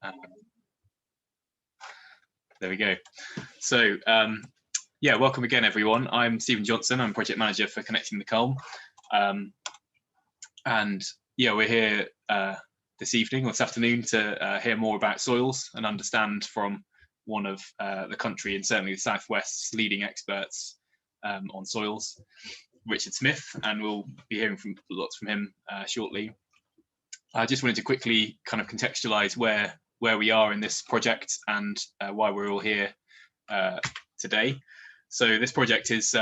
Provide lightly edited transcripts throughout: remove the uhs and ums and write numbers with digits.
Um, there we go. So yeah, welcome again, everyone. I'm Stephen Johnson. I'm project manager for Connecting the Culm. And yeah, we're here this evening or this afternoon to hear more about soils and understand from one of the country and certainly the Southwest's leading experts on soils, Richard Smith, and we'll be hearing lots from him shortly. I just wanted to quickly kind of contextualize where we are in this project and why we're all here today. So this project is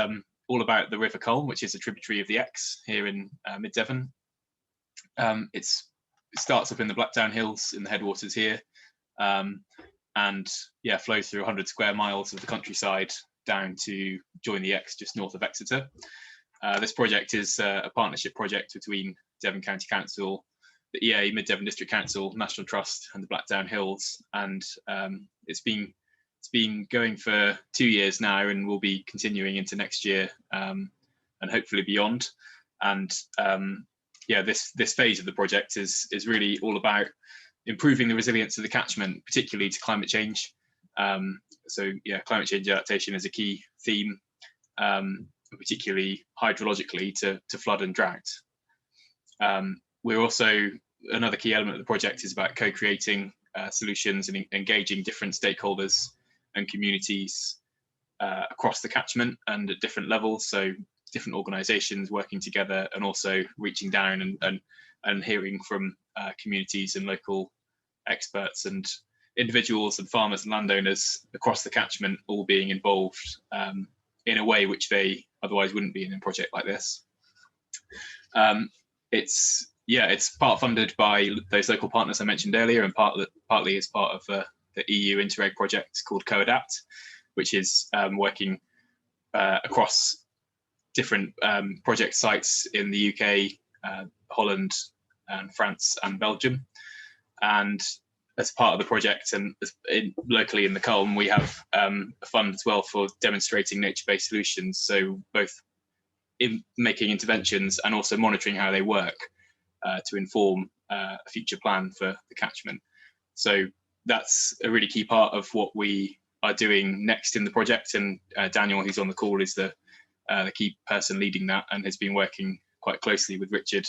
all about the River Culm, which is a tributary of the Exe here in mid-Devon. It starts up in the Blackdown hills in the headwaters here, and yeah, flows through 100 square miles of the countryside down to join the Exe just north of Exeter. This project is a partnership project between Devon County Council, the EA, Mid-Devon District Council, National Trust, and the Blackdown Hills, and it's been going for 2 years now, and will be continuing into next year and hopefully beyond. And yeah, this phase of the project is really all about improving the resilience of the catchment, particularly to climate change. So yeah, climate change adaptation is a key theme, particularly hydrologically to flood and drought. We're also, another key element of the project is about co-creating solutions and engaging different stakeholders and communities across the catchment and at different levels. So different organisations working together, and also reaching down and hearing from communities and local experts and individuals and farmers and landowners across the catchment, all being involved in a way which they otherwise wouldn't be in a project like this. It's part funded by those local partners I mentioned earlier, and partly as part of the EU Interreg project called Co-Adapt, which is working across different project sites in the UK, Holland, and France and Belgium. And as part of the project and locally in the Culm, we have a fund as well for demonstrating nature-based solutions. So both in making interventions and also monitoring how they work to inform a future plan for the catchment. So that's a really key part of what we are doing next in the project. And Daniel, who's on the call, is the key person leading that, and has been working quite closely with Richard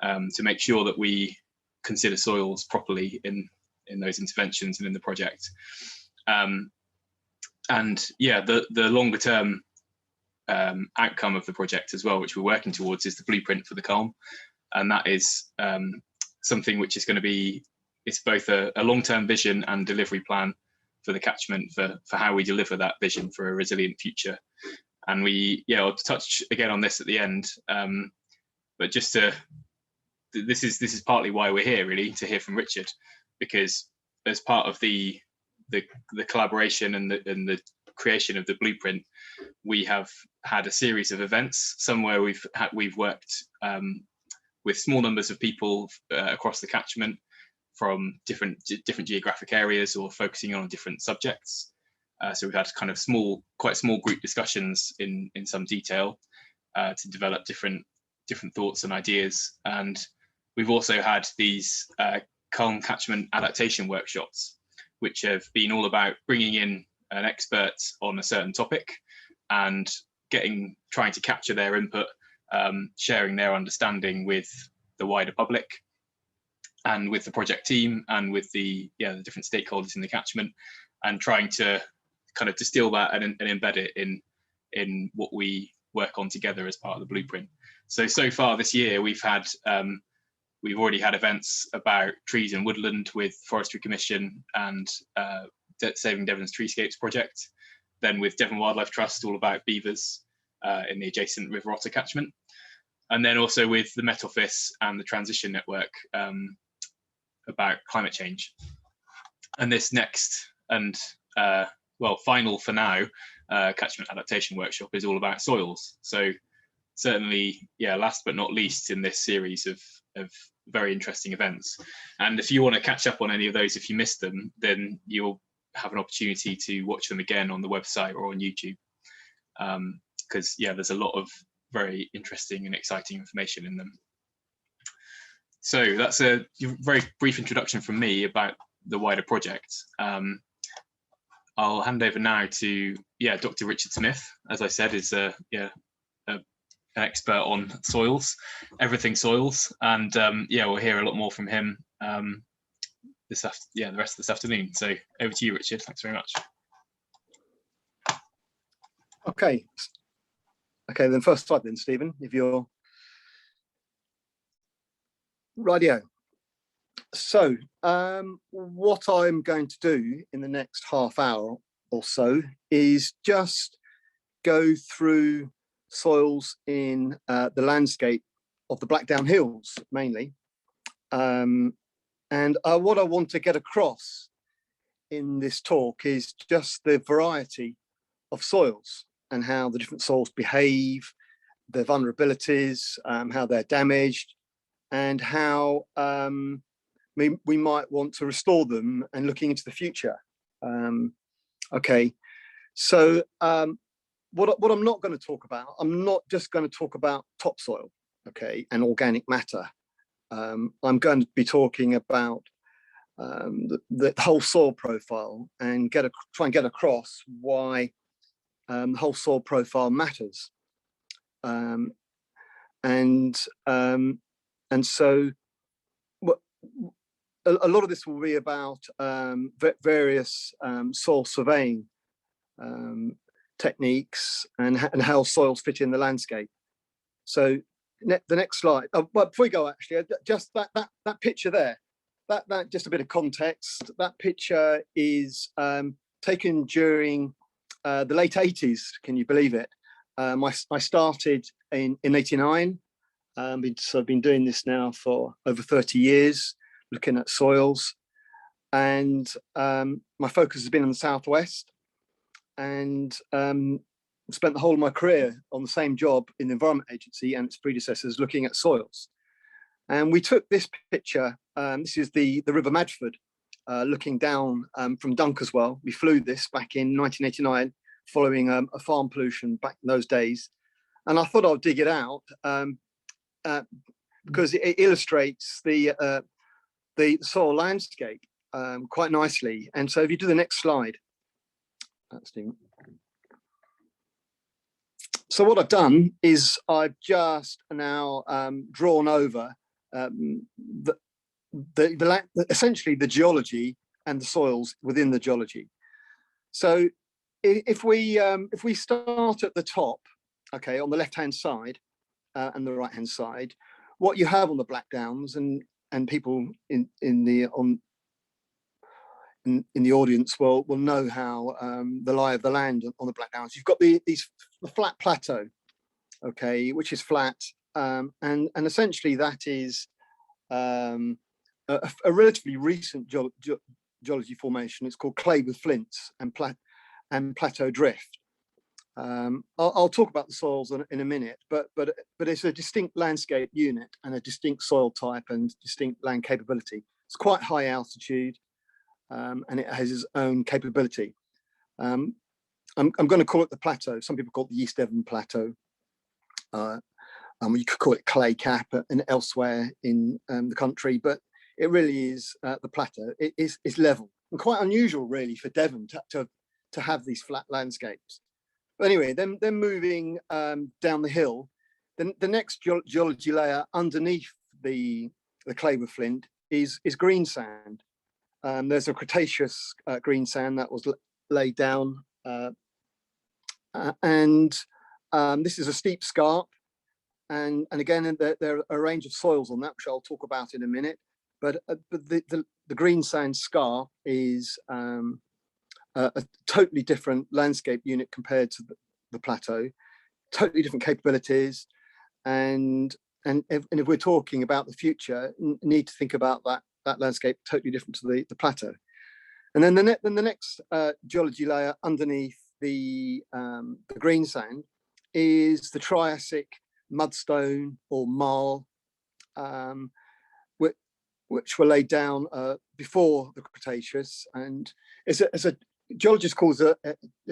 to make sure that we consider soils properly in those interventions and in the project. And yeah, the longer term outcome of the project as well, which we're working towards, is the blueprint for the Culm. And that is something which is going to be, it's both a long-term vision and delivery plan for the catchment for how we deliver that vision for a resilient future. And I'll touch again on this at the end, but just this is partly why we're here, really, to hear from Richard, because as part of the collaboration and the creation of the blueprint, we have had a series of events, some where we've worked with small numbers of people across the catchment from different geographic areas, or focusing on different subjects. So we've had kind of quite small group discussions in some detail to develop different thoughts and ideas. And we've also had these Culm Catchment Adaptation Workshops, which have been all about bringing in an expert on a certain topic and trying to capture their input, sharing their understanding with the wider public and with the project team and with the different stakeholders in the catchment, and trying to kind of distill that and embed it in what we work on together as part of the blueprint. So far this year, we've already had events about trees and woodland with Forestry Commission and Saving Devon's Treescapes project. Then with Devon Wildlife Trust, all about beavers in the adjacent River Otter catchment. And then also with the Met Office and the Transition Network about climate change. And this next and final for now, Catchment Adaptation Workshop is all about soils. So certainly, yeah, last but not least in this series of very interesting events. And if you want to catch up on any of those, if you missed them, then you'll have an opportunity to watch them again on the website or on YouTube. Because yeah, there's a lot of very interesting and exciting information in them. So that's a very brief introduction from me about the wider project. I'll hand over now to Dr. Richard Smith. As I said, is an expert on soils, everything soils, and we'll hear a lot more from him the rest of this afternoon. So over to you, Richard. Thanks very much. Okay, then first slide then, Stephen, if you're rightio. So what I'm going to do in the next half hour or so is just go through soils in the landscape of the Blackdown Hills mainly. And what I want to get across in this talk is just the variety of soils and how the different soils behave, their vulnerabilities, how they're damaged, and how we might want to restore them and looking into the future. Okay, so what I'm not going to talk about, I'm not just going to talk about topsoil, okay, and organic matter. I'm going to be talking about the whole soil profile and try and get across why the whole soil profile matters. And so a lot of this will be about various soil surveying techniques and how soils fit in the landscape. So the next slide. But before we go, actually, just that picture there, that just a bit of context. That picture is taken during the late 80s. Can you believe it? I started in '89. So I've been doing this now for over 30 years, looking at soils, and my focus has been on the southwest, and spent the whole of my career on the same job in the Environment Agency and its predecessors looking at soils. And we took this picture, this is the River Madford, looking down from Dunkerswell. We flew this back in 1989 following a farm pollution back in those days. And I thought I'd dig it out because it illustrates the soil landscape quite nicely. And so if you do the next slide. So what I've done is I've just now drawn over essentially the geology and the soils within the geology. So if we start at the top, okay, on the left-hand side and the right-hand side, what you have on the Blackdowns, and people in the audience will know how the lie of the land on the Blackdowns. You've got the flat plateau, okay, which is flat, and essentially that is a relatively recent geology formation. It's called clay with flints and plateau drift. I'll talk about the soils in a minute, but it's a distinct landscape unit and a distinct soil type and distinct land capability. It's quite high altitude. And it has its own capability. I'm going to call it the plateau. Some people call it the East Devon Plateau. You could call it clay cap and elsewhere in the country, but it really is the plateau. It's level and quite unusual, really, for Devon to have these flat landscapes. But anyway, then moving down the hill, the next geology layer underneath the clay with flint is green sand. There's a Cretaceous green sand that was laid down, and this is a steep scarp, and again there are a range of soils on that, which I'll talk about in a minute. But the green sand scarp is a totally different landscape unit compared to the plateau, totally different capabilities, and if we're talking about the future, need to think about that landscape totally different to the plateau. And then the next geology layer underneath the green sand is the Triassic Mudstone or marl, which were laid down before the Cretaceous, and it's a geologist calls a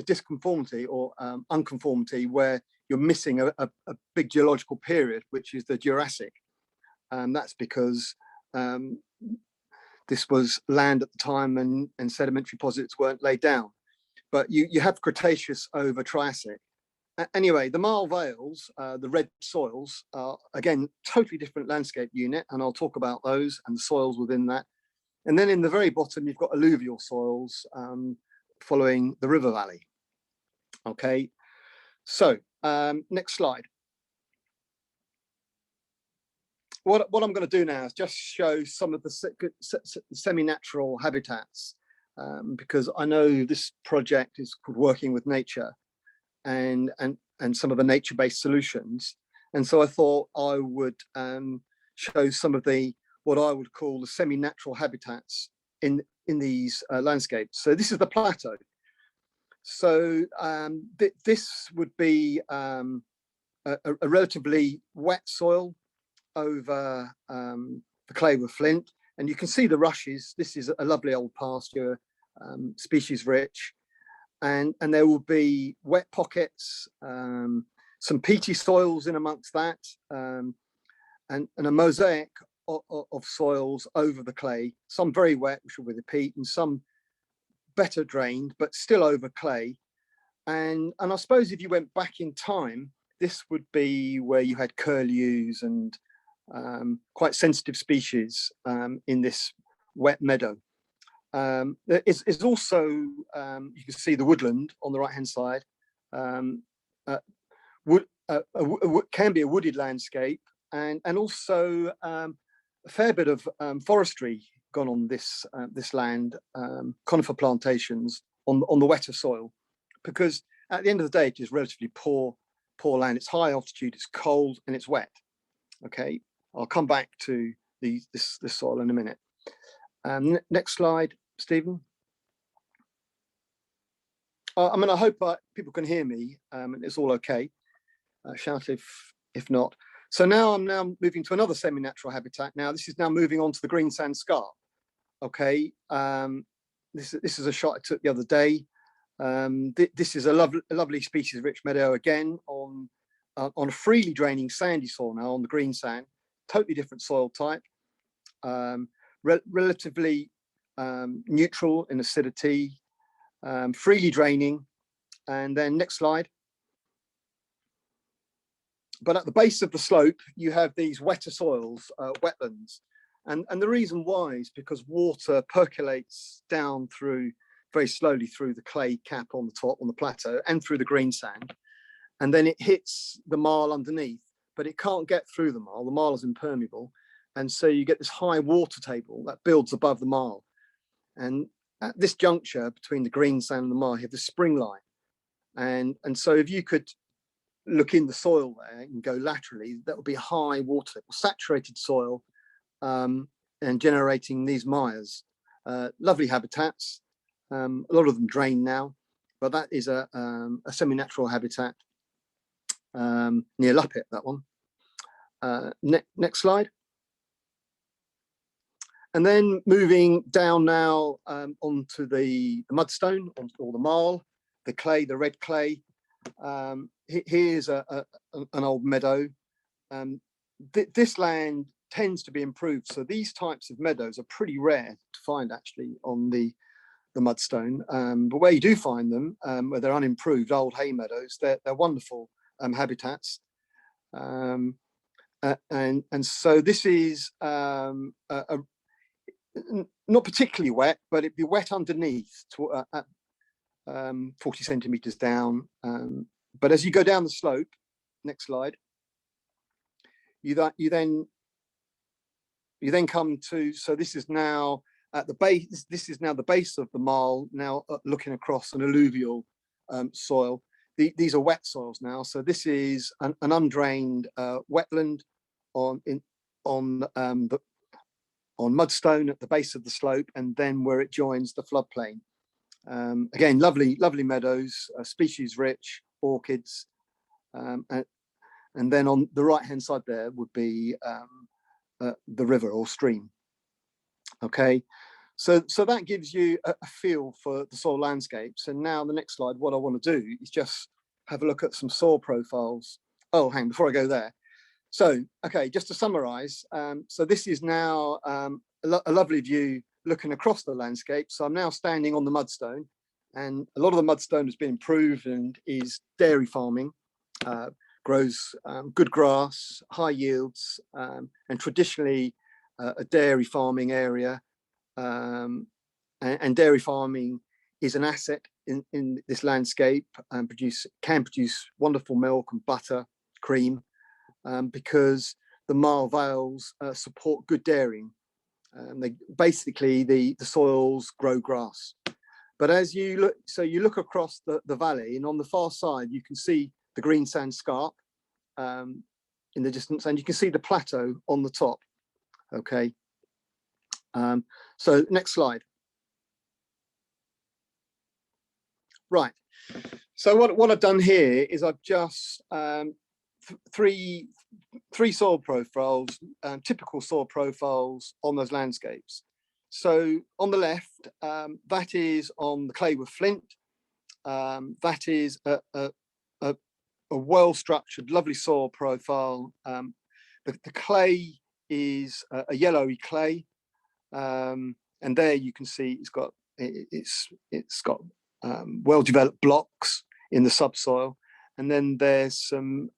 disconformity or unconformity, where you're missing a big geological period, which is the Jurassic. That's because this was land at the time and sedimentary deposits weren't laid down. But you have Cretaceous over Triassic. Anyway, the Marl Vales, the red soils, are again totally different landscape unit, and I'll talk about those and the soils within that. And then in the very bottom, you've got alluvial soils following the river valley. Okay, so next slide. What I'm going to do now is just show some of the semi-natural habitats, because I know this project is called Working with Nature, and some of the nature-based solutions. And so I thought I would show some of what I would call the semi-natural habitats in these landscapes. So this is the plateau. So this would be a relatively wet soil over the clay with flint, and you can see the rushes. This is a lovely old pasture, species rich, and there will be wet pockets, some peaty soils in amongst that, and a mosaic of soils over the clay, some very wet, which are with the peat, and some better drained but still over clay. And I suppose if you went back in time, this would be where you had curlews and quite sensitive species in this wet meadow. There is also, you can see the woodland on the right hand side. Can be a wooded landscape, and also a fair bit of forestry gone on this land, conifer plantations on the wetter soil, because at the end of the day it is relatively poor land. It's high altitude, it's cold, and it's wet. Okay, I'll come back to this soil in a minute. Next slide, Stephen. I mean, I hope people can hear me and it's all okay. Shout if not. So now I'm moving to another semi-natural habitat. Now this is now moving on to the green sand scarp. Okay, this is a shot I took the other day. This is a lovely species-rich meadow again on a freely draining sandy soil now on the green sand. Totally different soil type, relatively neutral in acidity, freely draining. And then next slide. But at the base of the slope, you have these wetter soils, wetlands. And the reason why is because water percolates down very slowly through the clay cap on the top, on the plateau, and through the green sand. And then it hits the marl underneath, but it can't get through the marl. The marl is impermeable. And so you get this high water table that builds above the marl. And at this juncture between the green sand and the marl, you have the spring line. And so if you could look in the soil there and go laterally, that would be high water, saturated soil, and generating these mires. Lovely habitats. A lot of them drain now, but that is a semi-natural habitat near Luppet, that one. Next slide. And then moving down now onto the mudstone, or the marl, the clay, the red clay. Here's an old meadow. This land tends to be improved, so these types of meadows are pretty rare to find actually on the mudstone. But where you do find them, where they're unimproved old hay meadows, they're wonderful habitats. And so this is not particularly wet, but it'd be wet underneath at 40 centimeters down. But as you go down the slope, next slide, you then come to, so this is now at the base, this is now the base of the marl, now looking across an alluvial soil. These are wet soils now. So this is an undrained wetland on mudstone at the base of the slope, and then where it joins the floodplain. Again, lovely meadows, species rich, orchids, and then on the right hand side there would be the river or stream. Okay, so that gives you a feel for the soil landscapes. And now the next slide, what I want to do is just have a look at some soil profiles. Oh, hang on, before I go there. So, okay, just to summarize, so this is now a lovely view looking across the landscape. So I'm now standing on the mudstone, and a lot of the mudstone has been improved and is dairy farming, grows good grass, high yields, and traditionally a dairy farming area. And dairy farming is an asset in this landscape, and can produce wonderful milk and butter, cream, because the marl vales support good dairying. They basically the soils grow grass. But as you look across the valley, and on the far side you can see the green sand scarp in the distance, and you can see the plateau on the top. Okay. So next slide. Right. So what I've done here is I've just three soil profiles, typical soil profiles on those landscapes. So on the left, that is on the clay with flint. That is a well-structured, lovely soil profile. The clay is a yellowy clay, and there you can see it's got well-developed blocks in the subsoil, and then there's some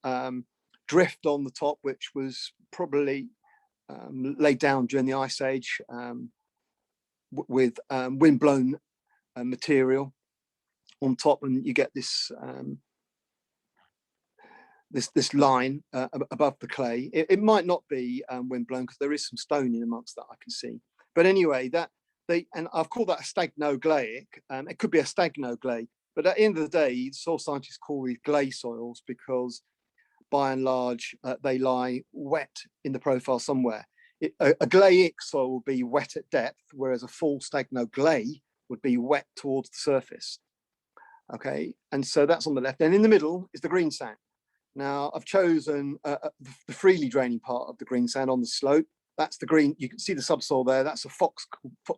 drift on the top, which was probably laid down during the Ice Age with wind-blown material on top, and you get this this line above the clay. It might not be wind-blown because there is some stone in amongst that, I can see. But anyway, and I've called that a stagnoglaic. It could be a stagnoglay, but at the end of the day, soil scientists call these gley soils because, by and large, they lie wet in the profile somewhere. A glaic soil would be wet at depth, whereas a full stagnoglay would be wet towards the surface. Okay, and so that's on the left, and in the middle is the green sand. Now I've chosen the freely draining part of the green sand on the slope. That's the green. You can see the subsoil there. That's a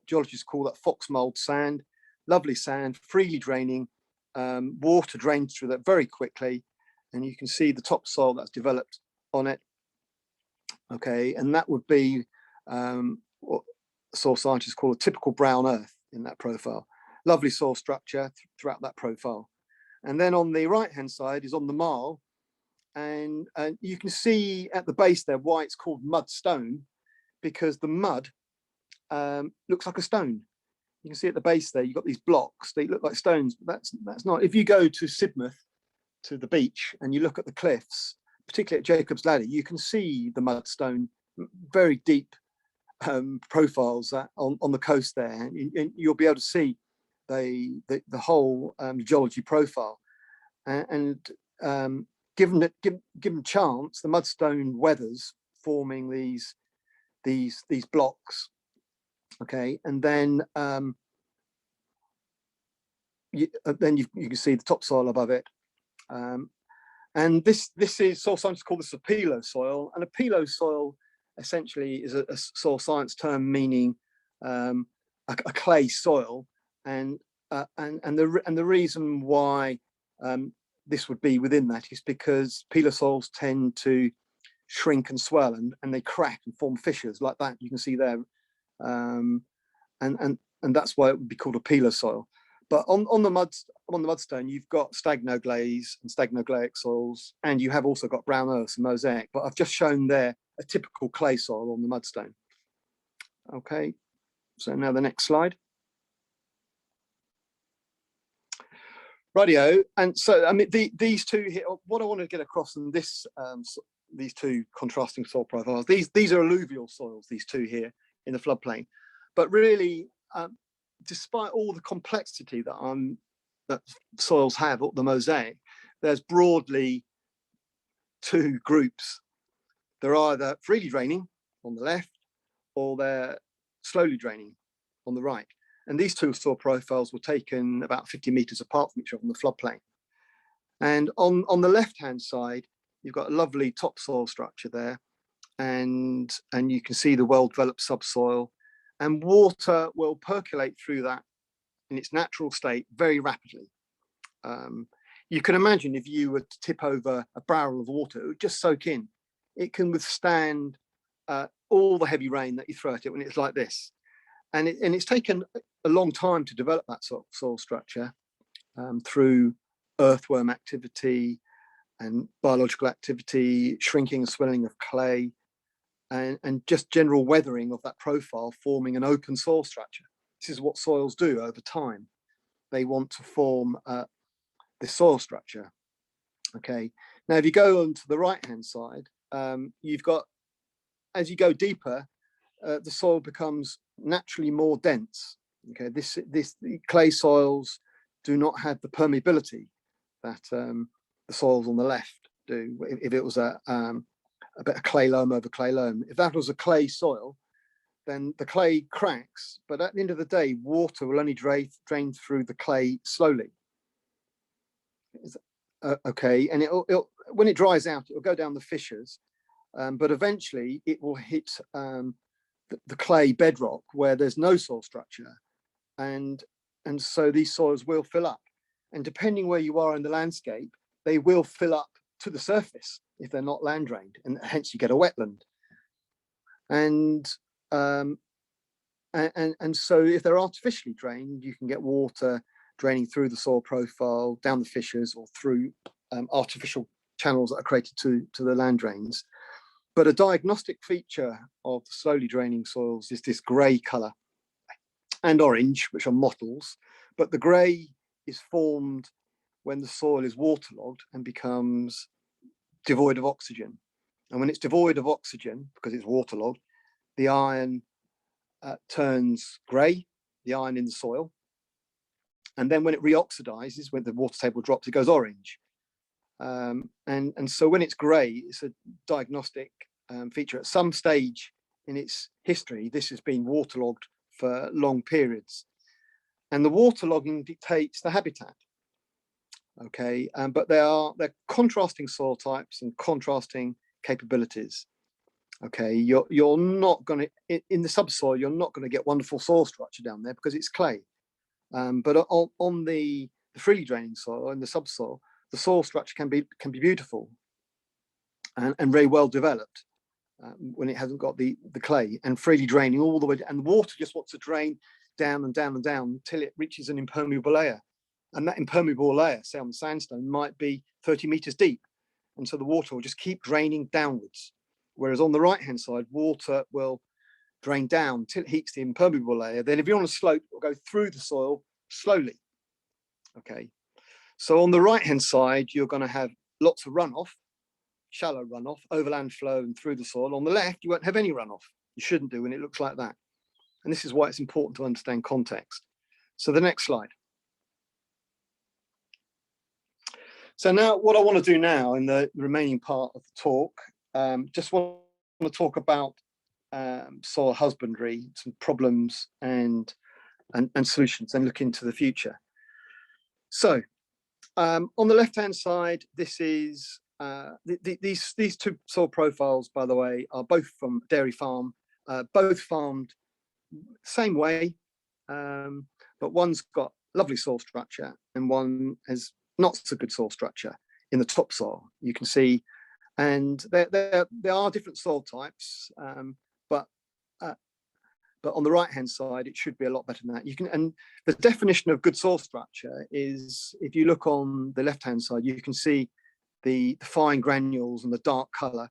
geologists call that fox mold sand. Lovely sand, freely draining. Water drains through that very quickly, and you can see the topsoil that's developed on it. Okay, and that would be what soil scientists call a typical brown earth in that profile. Lovely soil structure throughout that profile. And then on the right-hand side is on the marl, and you can see at the base there why it's called mudstone, because the mud looks like a stone. You can see at the base there, you've got these blocks, they look like stones, but that's not. If you go to Sidmouth, to the beach, and you look at the cliffs, particularly at Jacob's Ladder, you can see the mudstone, very deep profiles on the coast there, and you'll be able to see the whole geology profile. And given chance, the mudstone weathers forming these blocks. Okay, and then you can see the topsoil above it. And this is soil scientists call this a pelo soil, and a pelo soil essentially is a soil science term meaning a clay soil, and the reason why this would be within that is because pelo soils tend to shrink and swell, and they crack and form fissures like that you can see there, and that's why it would be called a pelo soil. But on the mudstone, you've got stagnoglays and stagnoglaic soils, and you have also got brown earth and mosaic. But I've just shown there a typical clay soil on the mudstone. Okay, so now the next slide. Rightio, and so I mean these two here. What I want to get across in this these two contrasting soil profiles. These are alluvial soils. These two here in the floodplain, but really. Despite all the complexity that soils have, the mosaic, there's broadly two groups. They're either freely draining on the left, or they're slowly draining on the right. And these two soil profiles were taken about 50 meters apart from each other on the floodplain. And on the left-hand side, you've got a lovely topsoil structure there, and you can see the well-developed subsoil. And water will percolate through that in its natural state very rapidly. You can imagine if you were to tip over a barrel of water, it would just soak in. It can withstand all the heavy rain that you throw at it when it's like this. and it's taken a long time to develop that sort of soil structure through earthworm activity and biological activity, shrinking and swelling of clay, and just general weathering of that profile, forming an open soil structure. This is what soils do over time. They want to form the soil structure. Okay. Now, if you go on to the right-hand side, you've got, as you go deeper, the soil becomes naturally more dense. Okay. The clay soils do not have the permeability that the soils on the left do. If it was a bit of clay loam over clay loam, if that was a clay soil, then the clay cracks. But at the end of the day, water will only drain through the clay slowly. Okay, and it'll when it dries out, it'll go down the fissures, but eventually it will hit the clay bedrock where there's no soil structure, and so these soils will fill up. And depending where you are in the landscape, they will fill up to the surface if they're not land drained, and hence you get a wetland. And so if they're artificially drained, you can get water draining through the soil profile, down the fissures, or through artificial channels that are created to the land drains. But a diagnostic feature of the slowly draining soils is this grey colour and orange, which are mottles. But the grey is formed when the soil is waterlogged and becomes devoid of oxygen. And when it's devoid of oxygen, because it's waterlogged, the iron turns grey, the iron in the soil. And then when it reoxidizes, when the water table drops, it goes orange. And so when it's grey, it's a diagnostic feature. At some stage in its history, this has been waterlogged for long periods. And the waterlogging dictates the habitat. Okay, but they're contrasting soil types and contrasting capabilities. Okay, you're not going to, in the subsoil, you're not going to get wonderful soil structure down there because it's clay. But on the freely draining soil and the subsoil, the soil structure can be beautiful and very well developed when it hasn't got the clay, and freely draining all the way, and the water just wants to drain down and down and down until it reaches an impermeable layer. And that impermeable layer, say on the sandstone, might be 30 meters deep. And so the water will just keep draining downwards. Whereas on the right-hand side, water will drain down till it heats the impermeable layer. Then if you're on a slope, it will go through the soil slowly. Okay. So on the right-hand side, you're going to have lots of runoff, shallow runoff, overland flow and through the soil. On the left, you won't have any runoff. You shouldn't do when it looks like that. And this is why it's important to understand context. So the next slide. So now what I want to do now in the remaining part of the talk, just want to talk about soil husbandry, some problems and solutions, and look into the future. So on the left-hand side, this is these two soil profiles, by the way, are both from dairy farm, both farmed the same way, but one's got lovely soil structure and one has not so good soil structure in the topsoil. You can see, and there are different soil types, but on the right-hand side, it should be a lot better than that. You can, and the definition of good soil structure is, if you look on the left-hand side, you can see the fine granules and the dark color,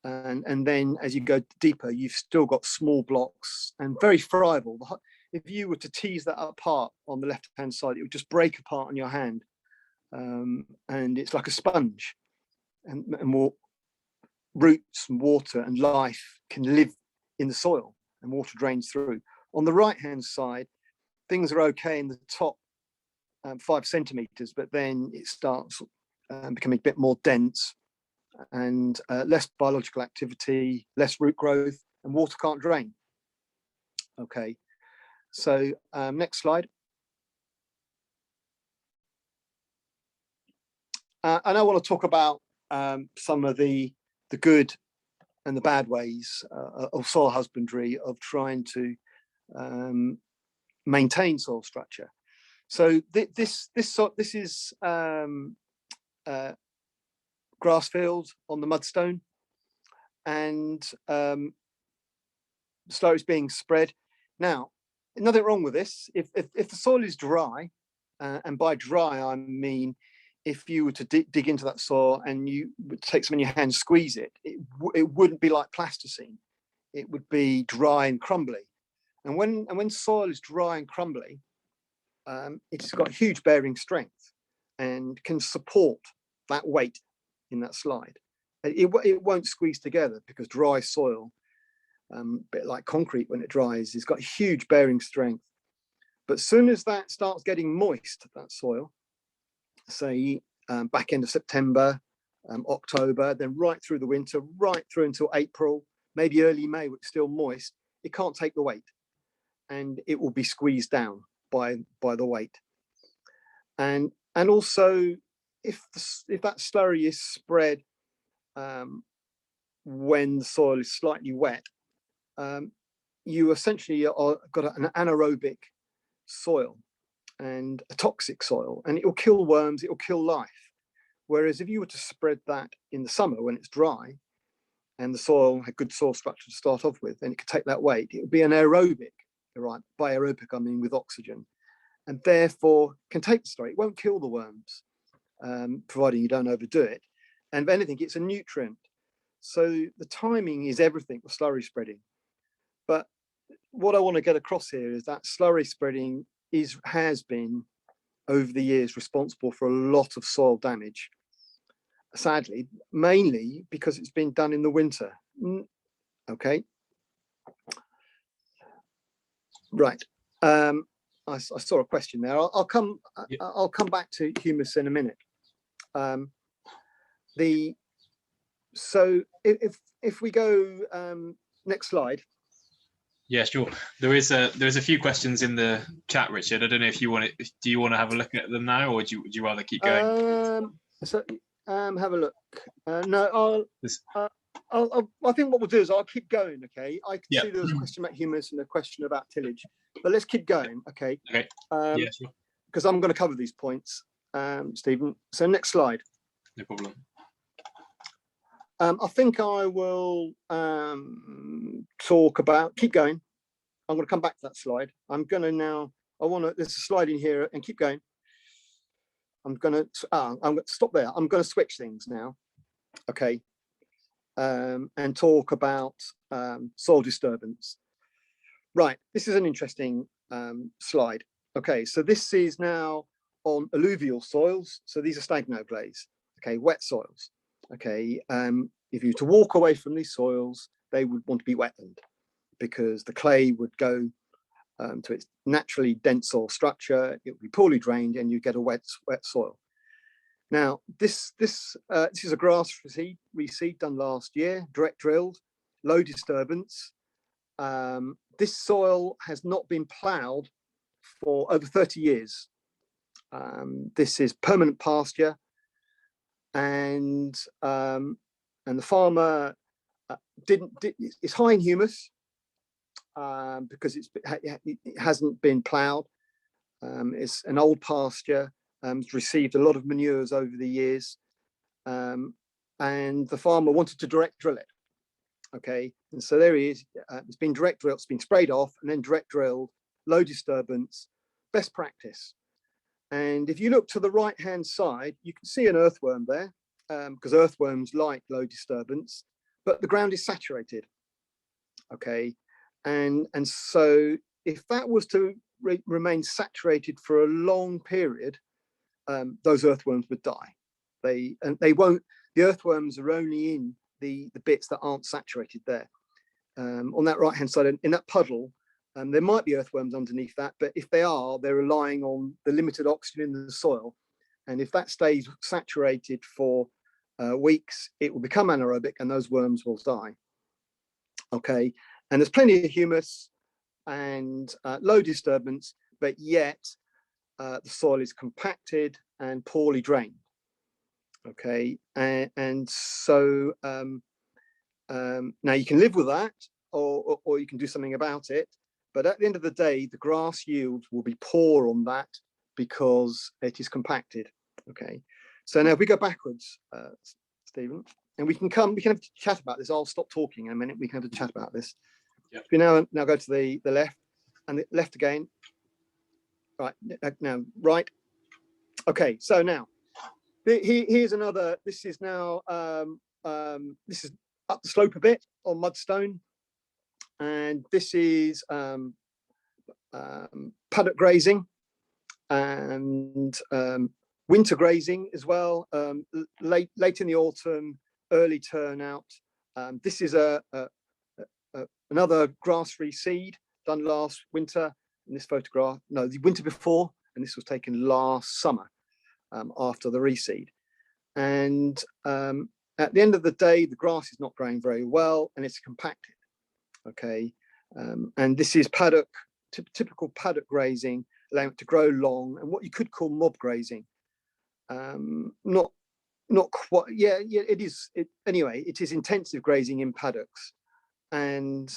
and then as you go deeper, you've still got small blocks and very friable. If you were to tease that apart on the left-hand side, it would just break apart on your hand. And it's like a sponge, and more roots and water and life can live in the soil, and water drains through. On the right hand side, things are okay in the top 5 centimeters, but then it starts becoming a bit more dense and less biological activity, less root growth, and water can't drain. Okay, so next slide. And I want to talk about some of the good and the bad ways of soil husbandry, of trying to maintain soil structure. So this is grass field on the mudstone, and slowly it's being spread. Now, nothing wrong with this. If the soil is dry, and by dry I mean if you were to dig into that soil and you would take some in your hand, squeeze it, it wouldn't be like plasticine. It would be dry and crumbly. And when soil is dry and crumbly, it's got huge bearing strength and can support that weight in that slide. It won't squeeze together because dry soil, a bit like concrete when it dries, it's got huge bearing strength. But as soon as that starts getting moist, that soil, say back end of September, October, then right through the winter, right through until April, maybe early May, when it's still moist, it can't take the weight, and it will be squeezed down by the weight. And also, if that slurry is spread when the soil is slightly wet, you essentially got an anaerobic soil and a toxic soil, and it will kill worms, it will kill life. Whereas if you were to spread that in the summer when it's dry and the soil had good soil structure to start off with, and it could take that weight, it would be an aerobic, right? By aerobic I mean with oxygen, and therefore can take the slurry. It won't kill the worms, providing you don't overdo it. And if anything, it's a nutrient. So the timing is everything with slurry spreading. But what I want to get across here is that slurry spreading has been over the years responsible for a lot of soil damage, sadly, mainly because it's been done in the winter. Okay, right. I saw a question there. I'll come back to humus in a minute. So if we go next slide. Yeah, sure. There's a few questions in the chat, Richard. I don't know if you want to. Do you want to have a look at them now, or would you rather keep going? Have a look. No, I think what we'll do is I'll keep going. Okay, I can see there was a question about humus and a question about tillage, but let's keep going. Okay. Okay. Yeah, sure. Because I'm going to cover these points, Stephen. So next slide. No problem. I think I will talk about, keep going. I'm going to come back to that slide. I'm going to now, there's a slide in here and keep going. I'm going to stop there. I'm going to switch things now. Okay. And talk about soil disturbance. Right. This is an interesting slide. Okay. So this is now on alluvial soils. So these are stagno-glaze. Okay. Wet soils. Okay, if you were to walk away from these soils, they would want to be wetland because the clay would go to its naturally dense soil structure. It would be poorly drained, and you get a wet soil. Now, this is a grass reseed done last year, direct drilled, low disturbance. This soil has not been ploughed for over 30 years. This is permanent pasture. And the farmer it's high in humus because it hasn't been ploughed. It's an old pasture. It's received a lot of manures over the years, and the farmer wanted to direct drill it. Okay, and so there he is. It's been direct drilled. It's been sprayed off and then direct drilled. Low disturbance, best practice. And if you look to the right-hand side, you can see an earthworm there, because earthworms like low disturbance, but the ground is saturated. Okay, and so if that was to remain saturated for a long period, those earthworms would die. They won't. The earthworms are only in the bits that aren't saturated there. On that right-hand side, in that puddle. There might be earthworms underneath that, but if they are, they're relying on the limited oxygen in the soil. And if that stays saturated for weeks, it will become anaerobic and those worms will die. Okay, and there's plenty of humus and low disturbance, but yet the soil is compacted and poorly drained. Okay, and so now you can live with that, or you can do something about it. But at the end of the day, the grass yield will be poor on that because it is compacted. Okay. So now if we go backwards, Stephen, and we can have a chat about this. I'll stop talking in a minute. We can have a chat about this. Yep. If we now go to the left. and left again. Right, now right. Okay, so now here's another. This is now this is up the slope a bit on mudstone, and this is paddock grazing and winter grazing as well. Late in the autumn, early turnout. This is another grass-free seed done last winter. In this photograph, no, the winter before, and this was taken last summer after the reseed. And at the end of the day, the grass is not growing very well, and it's compacted. Okay, and this is paddock, typical paddock grazing, allowing it to grow long, and what you could call mob grazing. Not quite. Yeah, it is. Anyway, it is intensive grazing in paddocks, and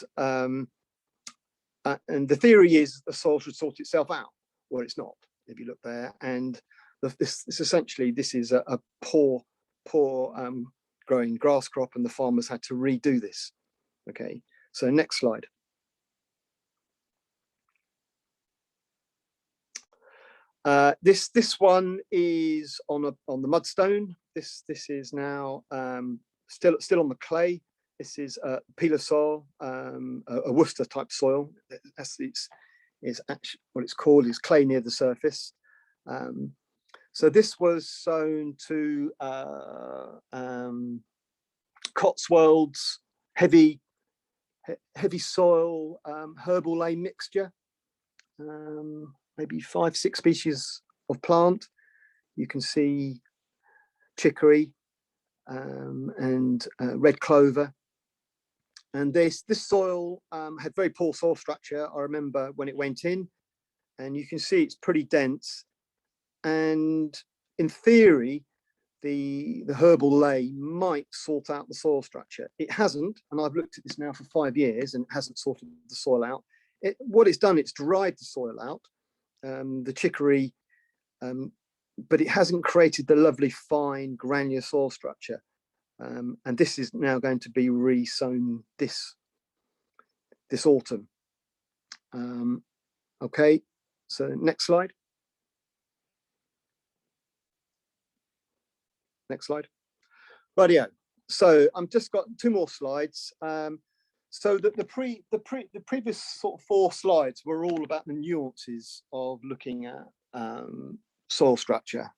the theory is the soil should sort itself out. Well, it's not. If you look there, and this essentially this is a poor growing grass crop, and the farmers had to redo this. Okay, so next slide. This one is on the mudstone. This is now still on the clay. This is peeler soil, a Worcester type soil. Is actually what it's called, is clay near the surface. So this was sown to Cotswolds heavy soil herbal lay mixture. Maybe 5-6 species of plant. You can see chicory and red clover. And this soil had very poor soil structure. I remember when it went in, and you can see it's pretty dense. And in theory, the herbal lay might sort out the soil structure. It hasn't, and I've looked at this now for 5 years, and it hasn't sorted the soil out. What it's done, it's dried the soil out, the chicory, but it hasn't created the lovely fine granular soil structure. And this is now going to be re-sown this autumn. Okay, so next slide. Next slide. Rightio. So I've just got 2 more slides. So the previous sort of 4 slides were all about the nuances of looking at soil structure,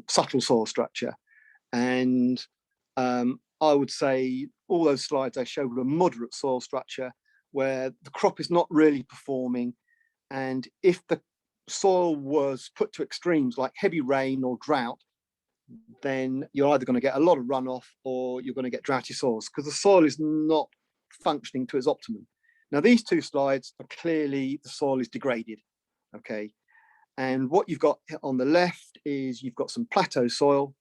subtle soil structure, and I would say all those slides I showed were moderate soil structure, where the crop is not really performing, and if the soil was put to extremes like heavy rain or drought, then you're either going to get a lot of runoff or you're going to get droughty soils, because the soil is not functioning to its optimum. Now these 2 slides are clearly the soil is degraded. Okay, and what you've got on the left is you've got some plateau soil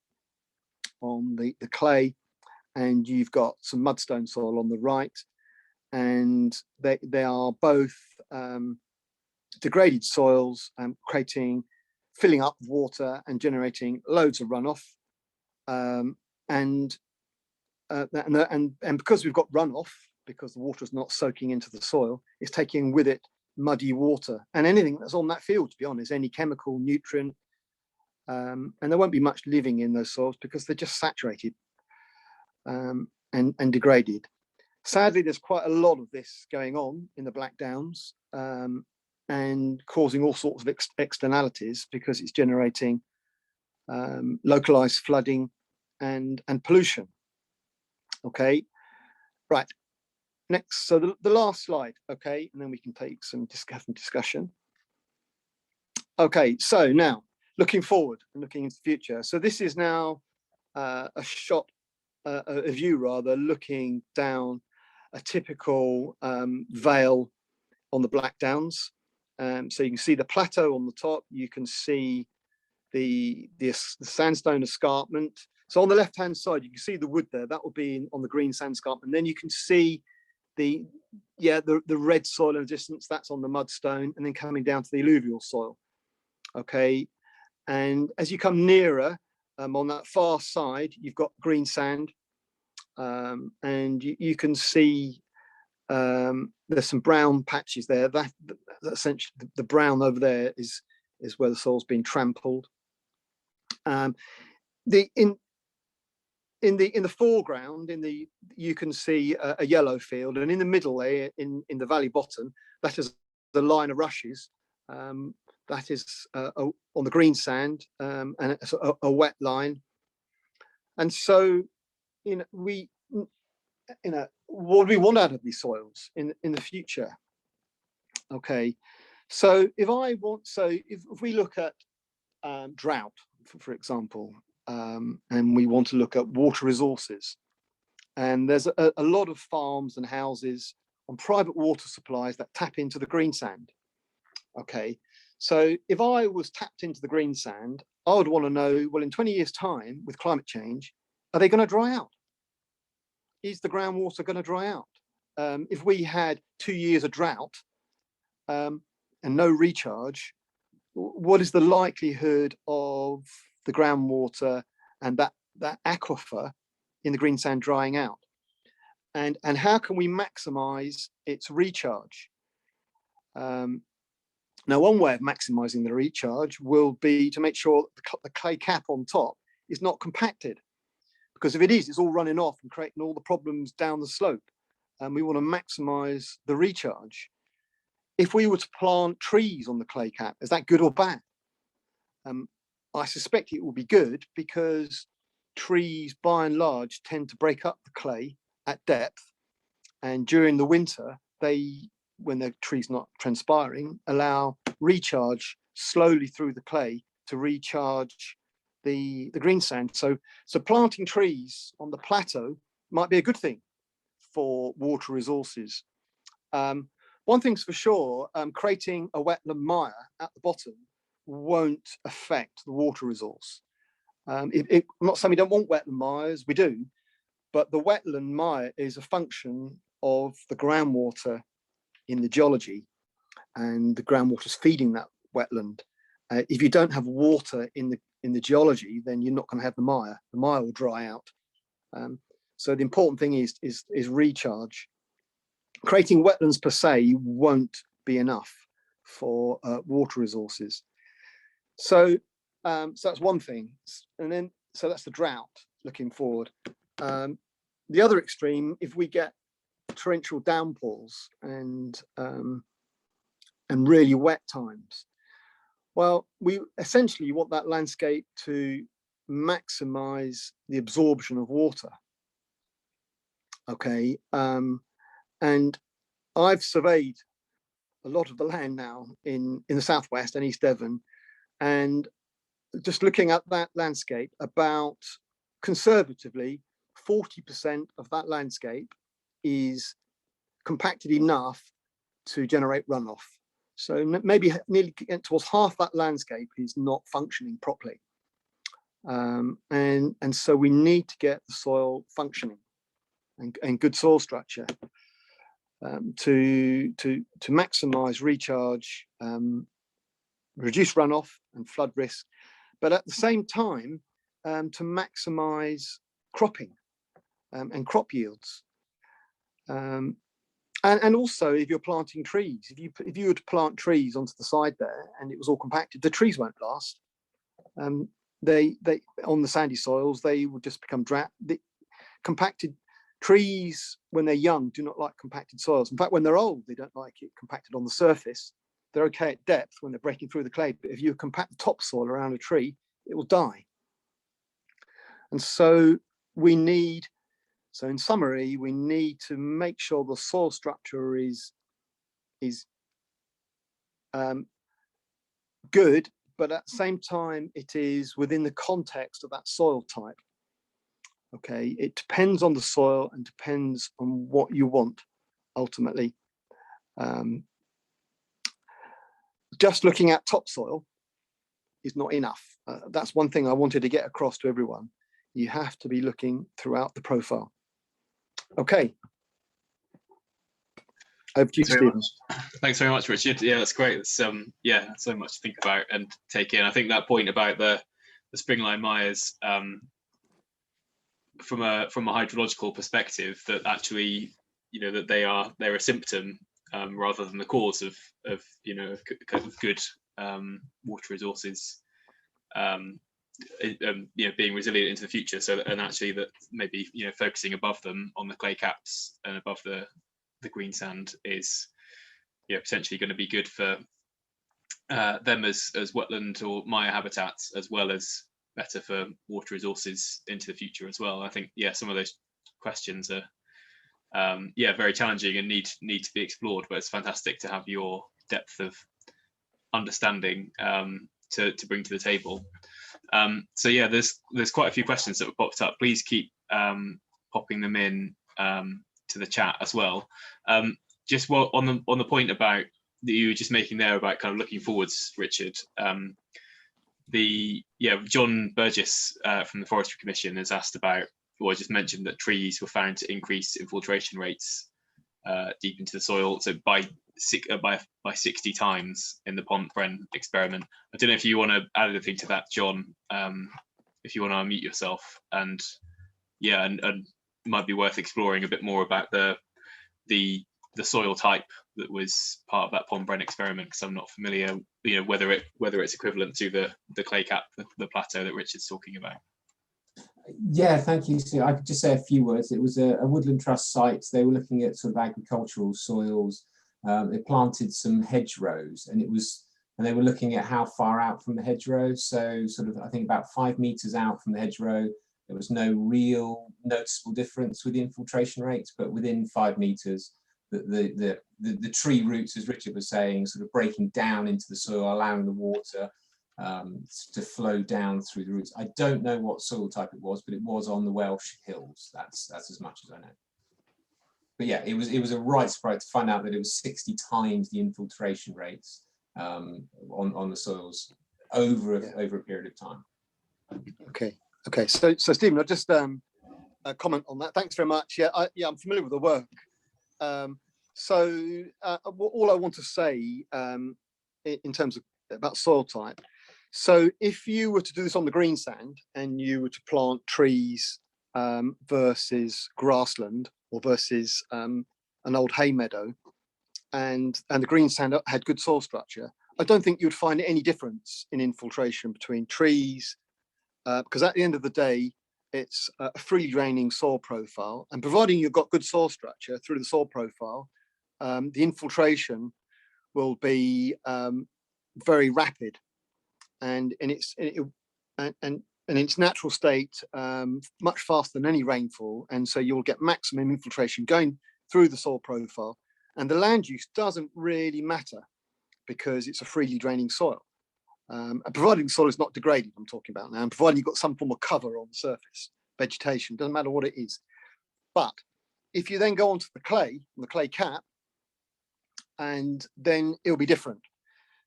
on the clay, and you've got some mudstone soil on the right, and they are both degraded soils, filling up with water and generating loads of runoff, and because we've got runoff, because the water is not soaking into the soil, it's taking with it muddy water and anything that's on that field, to be honest, any chemical, nutrient, and there won't be much living in those soils because they're just saturated and degraded. Sadly, there's quite a lot of this going on in the Blackdowns, and causing all sorts of externalities, because it's generating localized flooding and pollution. Okay, right. Next, so the last slide, okay, and then we can take some discussion. Okay, so now looking forward and looking into the future. So this is now a view rather, looking down a typical vale on the Blackdowns. So you can see the plateau on the top. You can see the sandstone escarpment. So on the left-hand side, you can see the wood there. That will be on the green sand escarpment. And then you can see the red soil in the distance. That's on the mudstone, and then coming down to the alluvial soil. Okay, and as you come nearer, on that far side, you've got green sand, and you can see There's some brown patches there. That essentially the brown over there is where the soil's been trampled. In the foreground, you can see a yellow field, and in the middle there, in the valley bottom, that is the line of rushes. That is on the green sand, and it's a wet line. And so, what do we want out of these soils in the future? Okay, so if we look at drought, for example, and we want to look at water resources, and there's a lot of farms and houses on private water supplies that tap into the green sand. Okay, so if I was tapped into the green sand, I would want to know, well, in 20 years' time, with climate change, are they going to dry out? Is the groundwater going to dry out? If we had 2 years of drought and no recharge, what is the likelihood of the groundwater and that aquifer in the green sand drying out? And how can we maximize its recharge? Now, one way of maximizing the recharge will be to make sure the clay cap on top is not compacted, because if it is, it's all running off and creating all the problems down the slope. And we want to maximize the recharge. If we were to plant trees on the clay cap, is that good or bad? I suspect it will be good, because trees, by and large, tend to break up the clay at depth, and during the winter, when the tree's not transpiring, allow recharge slowly through the clay to recharge the green sand. So planting trees on the plateau might be a good thing for water resources. One thing's for sure, creating a wetland mire at the bottom won't affect the water resource. I'm not saying we don't want wetland mires, we do, but the wetland mire is a function of the groundwater in the geology, and the groundwater's feeding that wetland. If you don't have water in the geology, then you're not going to have the mire. The mire will dry out. So the important thing is recharge. Creating wetlands per se won't be enough for water resources. So that's one thing. And then, so that's the drought looking forward. The other extreme, if we get torrential downpours and really wet times, well, we essentially want that landscape to maximize the absorption of water. Okay, and I've surveyed a lot of the land now in the southwest and East Devon, and just looking at that landscape, about conservatively 40% of that landscape is compacted enough to generate runoff. So maybe nearly towards half that landscape is not functioning properly. And so we need to get the soil functioning and good soil structure to maximize recharge, reduce runoff and flood risk, but at the same time to maximize cropping and crop yields. And also, if you're planting trees, if you were to plant trees onto the side there and it was all compacted, the trees won't last. They on the sandy soils, they will just become drought. The compacted trees, when they're young, do not like compacted soils. In fact, when they're old, they don't like it compacted on the surface. They're okay at depth when they're breaking through the clay, but if you compact the topsoil around a tree, it will die. And so in summary, we need to make sure the soil structure is good, but at the same time, it is within the context of that soil type. Okay, it depends on the soil and depends on what you want ultimately. Just looking at topsoil is not enough. That's one thing I wanted to get across to everyone. You have to be looking throughout the profile. Okay. Over to you, Stephen. Thanks very much, Richard. Yeah, that's great. It's so much to think about and take in. I think that point about the springline mires, from a hydrological perspective, that actually that they're a symptom rather than the cause of good water resources being resilient into the future. So and actually that maybe focusing above them on the clay caps and above the green sand is potentially going to be good for them as wetland or mire habitats, as well as better for water resources into the future as well. I think some of those questions are very challenging and need to be explored, but it's fantastic to have your depth of understanding to bring to the table. So there's quite a few questions that have popped up. Please keep popping them in to the chat as well. Just on the point about that you were just making there about kind of looking forwards, Richard. John Burgess from the Forestry Commission has asked about, or just mentioned that trees were found to increase infiltration rates deep into the soil, so by 60 times in the Pont-Bren experiment. I don't know if you want to add anything to that, John. If you want to unmute yourself, and it might be worth exploring a bit more about the soil type that was part of that Pont-Bren experiment, because I'm not familiar, whether it's equivalent to the clay cap, the plateau that Richard's talking about. Yeah, thank you. So I could just say a few words. It was a woodland trust site. They were looking at sort of agricultural soils. They planted some hedgerows, and they were looking at how far out from the hedgerow. So sort of, I think about 5 meters out from the hedgerow, there was no real noticeable difference with the infiltration rates, but within 5 meters, the tree roots, as Richard was saying, sort of breaking down into the soil, allowing the water to flow down through the roots. I don't know what soil type it was, but it was on the Welsh hills. That's as much as I know. But yeah, it was a right surprise to find out that it was 60 times the infiltration rates on the soils over a period of time. Okay. So Stephen, I'll just comment on that. Thanks very much. I'm familiar with the work. So all I want to say in terms of about soil type. So if you were to do this on the green sand and you were to plant trees versus grassland or versus an old hay meadow, and the green sand had good soil structure, I don't think you'd find any difference in infiltration between trees, because at the end of the day, it's a freely draining soil profile, and providing you've got good soil structure through the soil profile, the infiltration will be very rapid and in its natural state much faster than any rainfall, and so you'll get maximum infiltration going through the soil profile, and the land use doesn't really matter because it's a freely draining soil, and providing the soil is not degraded, I'm talking about now, and providing you've got some form of cover on the surface, vegetation, doesn't matter what it is. But if you then go onto the clay cap, and then it'll be different,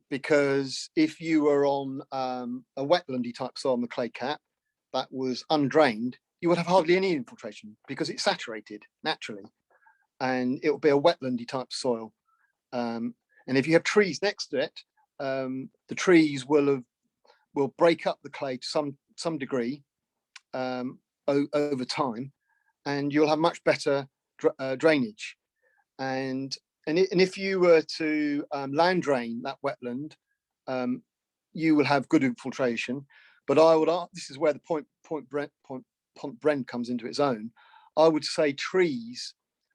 because if you were on a wetlandy type soil on the clay cap that was undrained, you would have hardly any infiltration because it's saturated naturally, and it will be a wetlandy type soil. And if you have trees next to it, the trees will break up the clay to some degree over time, and you'll have much better drainage. And if you were to land drain that wetland, you will have good infiltration. But I would this is where the Pont-Bren comes into its own. I would say trees,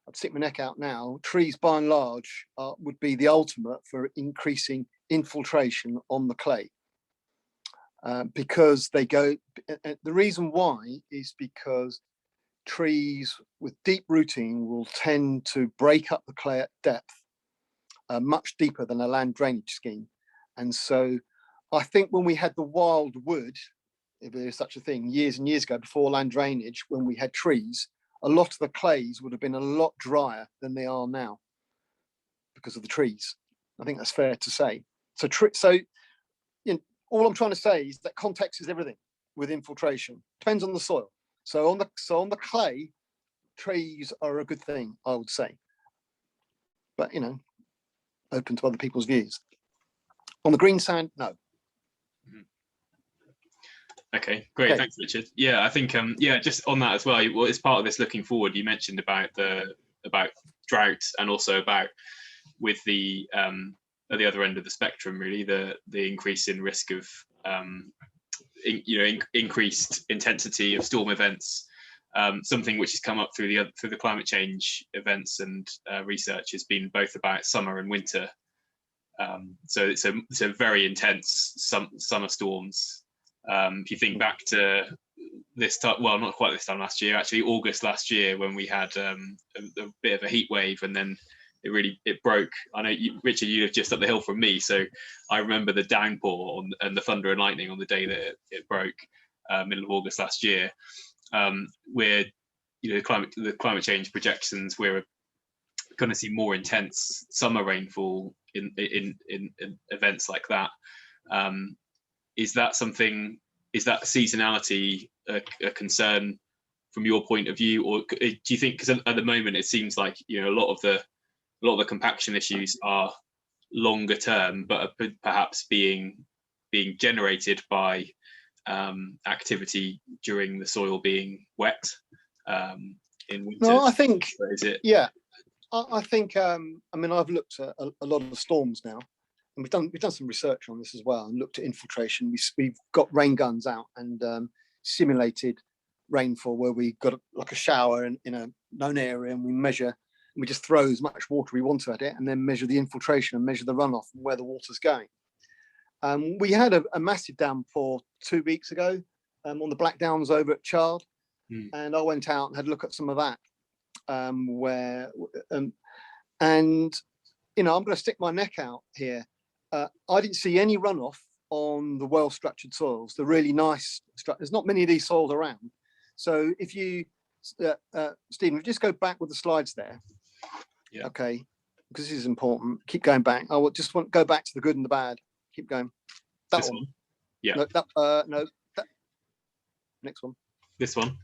I'd stick my neck out now, trees by and large would be the ultimate for increasing infiltration on the clay. Because they go, the reason why is because trees with deep rooting will tend to break up the clay at depth much deeper than a land drainage scheme. And so I think when we had the wild wood, if there is such a thing, years and years ago, before land drainage, when we had trees, a lot of the clays would have been a lot drier than they are now because of the trees. I think that's fair to say. So all I'm trying to say is that context is everything with infiltration. Depends on the soil. So on the clay, trees are a good thing, I would say. But open to other people's views. On the green sand, no. Okay, great. Okay. Thanks, Richard. Yeah, I think just on that as well. As part of this looking forward, you mentioned about drought, and also about with the at the other end of the spectrum, really, the increase in risk of increased intensity of storm events. Something which has come up through the climate change events and research has been both about summer and winter. So it's a very intense summer storms. If you think back to this time, well, not quite this time last year, actually August last year, when we had a bit of a heat wave, and then it broke. I know Richard, you live just up the hill from me, so I remember the downpour and the thunder and lightning on the day that it broke, middle of August last year. Where the climate change projections, we're going to see more intense summer rainfall in events like that. Is that seasonality a concern from your point of view, or do you think, because at the moment it seems like a lot of the compaction issues are longer term, but are perhaps being generated by activity during the soil being wet in winter? No, I think, is it? Yeah, I think. I mean, I've looked at a lot of the storms now, and we've done some research on this as well, and looked at infiltration. We've got rain guns out and simulated rainfall, where we got like a shower in a known area, and we measure, and we just throw as much water we want to at it, and then measure the infiltration and measure the runoff and where the water's going. We had a massive downpour 2 weeks ago on the Blackdowns over at Chard, and I went out and had a look at some of that. I'm going to stick my neck out here. I didn't see any runoff on the well-structured soils, the really nice. There's not many of these soils around. So if you, Stephen, just go back with the slides there. Yeah. Okay, because this is important. Keep going back. I will just want to go back to the good and the bad. Keep going. That this one. Yeah. No, that. Next one. This one.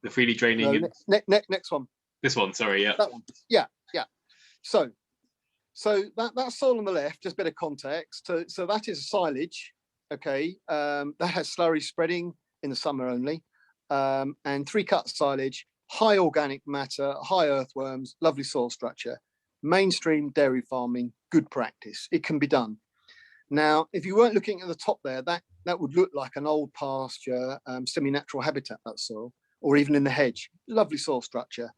The freely draining. No, next one. This one. Sorry. Yeah. That one. Yeah. So that soil on the left, just a bit of context. So that is silage. Okay. That has slurry spreading in the summer only, and 3-cut silage, high organic matter, high earthworms, lovely soil structure. Mainstream dairy farming, good practice. It can be done. Now, if you weren't looking at the top there, that would look like an old pasture, semi-natural habitat, that soil, or even in the hedge. Lovely soil structure.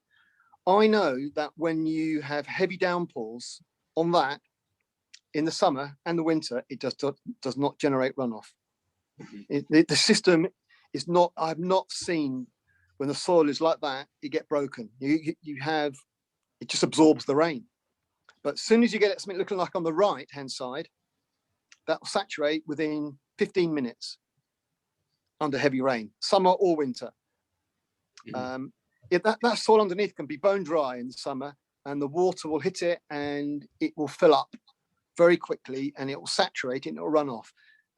I know that when you have heavy downpours on that in the summer and the winter, it does not generate runoff. The system is not. I've not seen when the soil is like that, it get broken. You have, it just absorbs the rain. But as soon as you get something looking like on the right-hand side, that will saturate within 15 minutes under heavy rain, summer or winter. That soil underneath can be bone dry in the summer, and the water will hit it and it will fill up very quickly, and it will saturate it and it will run off.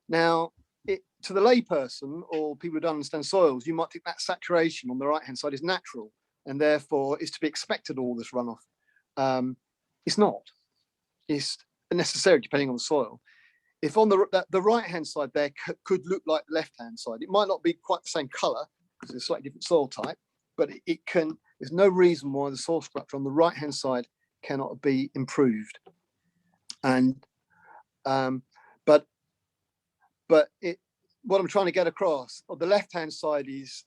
Now, to the layperson or people who don't understand soils, you might think that saturation on the right-hand side is natural, and therefore is to be expected, all this runoff. It's not. It's necessary depending on the soil. If on the right-hand side there could look like the left-hand side, it might not be quite the same colour because it's a slightly different soil type, but it can. There's no reason why the soil structure on the right-hand side cannot be improved. And what I'm trying to get across, on the left-hand side is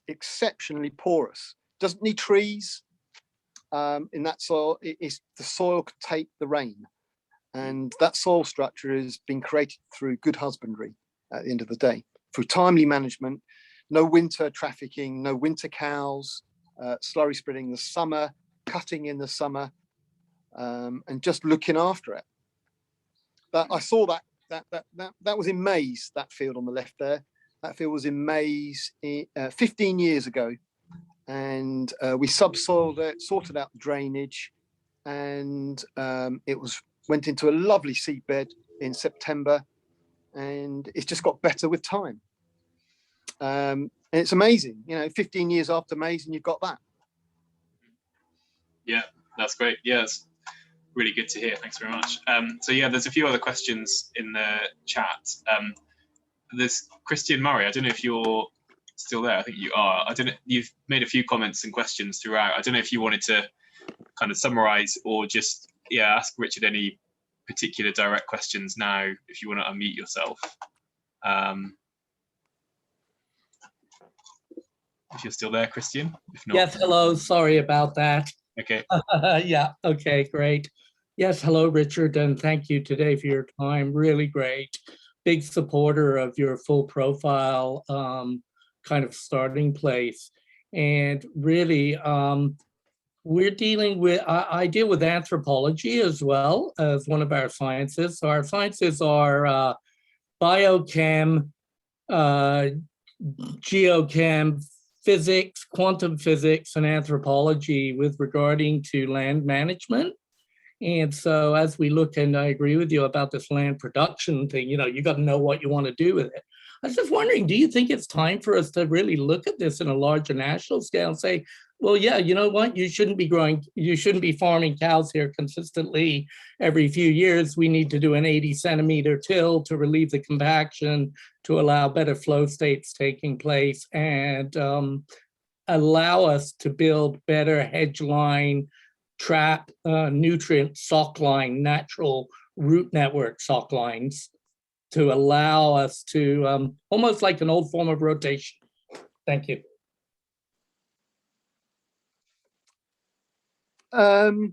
exceptionally porous. Doesn't need trees in that soil. The soil can take the rain, and that soil structure has been created through good husbandry at the end of the day, through timely management, no winter trafficking, no winter cows, slurry spreading in the summer, cutting in the summer, and just looking after it. I saw that was in maize, that field on the left there. That field was in maize 15 years ago, and we subsoiled it, sorted out the drainage, and it went into a lovely seedbed in September, and it's just got better with time. And it's amazing, 15 years after maize, and you've got that. Yeah, that's great. Yeah, it's really good to hear. Thanks very much. So yeah, there's a few other questions in the chat. There's Christian Murray. I don't know if you're still there. I think you are. I don't know. You've made a few comments and questions throughout. I don't know if you wanted to kind of summarize or just ask Richard any particular direct questions now. If you want to unmute yourself, if you're still there, Christian. If not, yes. Hello. Sorry about that. Okay. Yeah. Okay. Great. Yes. Hello, Richard, and thank you today for your time. Really great. Big supporter of your full profile kind of starting place. And really, we're dealing with, I deal with anthropology as well as one of our sciences. So our sciences are biochem, geochem, physics, quantum physics, and anthropology with regarding to land management. And so as we look, and I agree with you about this land production thing, you got to know what you want to do with it. I was just wondering, do you think it's time for us to really look at this in a larger national scale and say, well, yeah, you know what, you shouldn't be farming cows here consistently every few years. We need to do an 80 centimeter till to relieve the compaction, to allow better flow states taking place, and allow us to build better hedge line, trap, nutrient sock line, natural root network sock lines, to allow us to almost like an old form of rotation. Thank you. So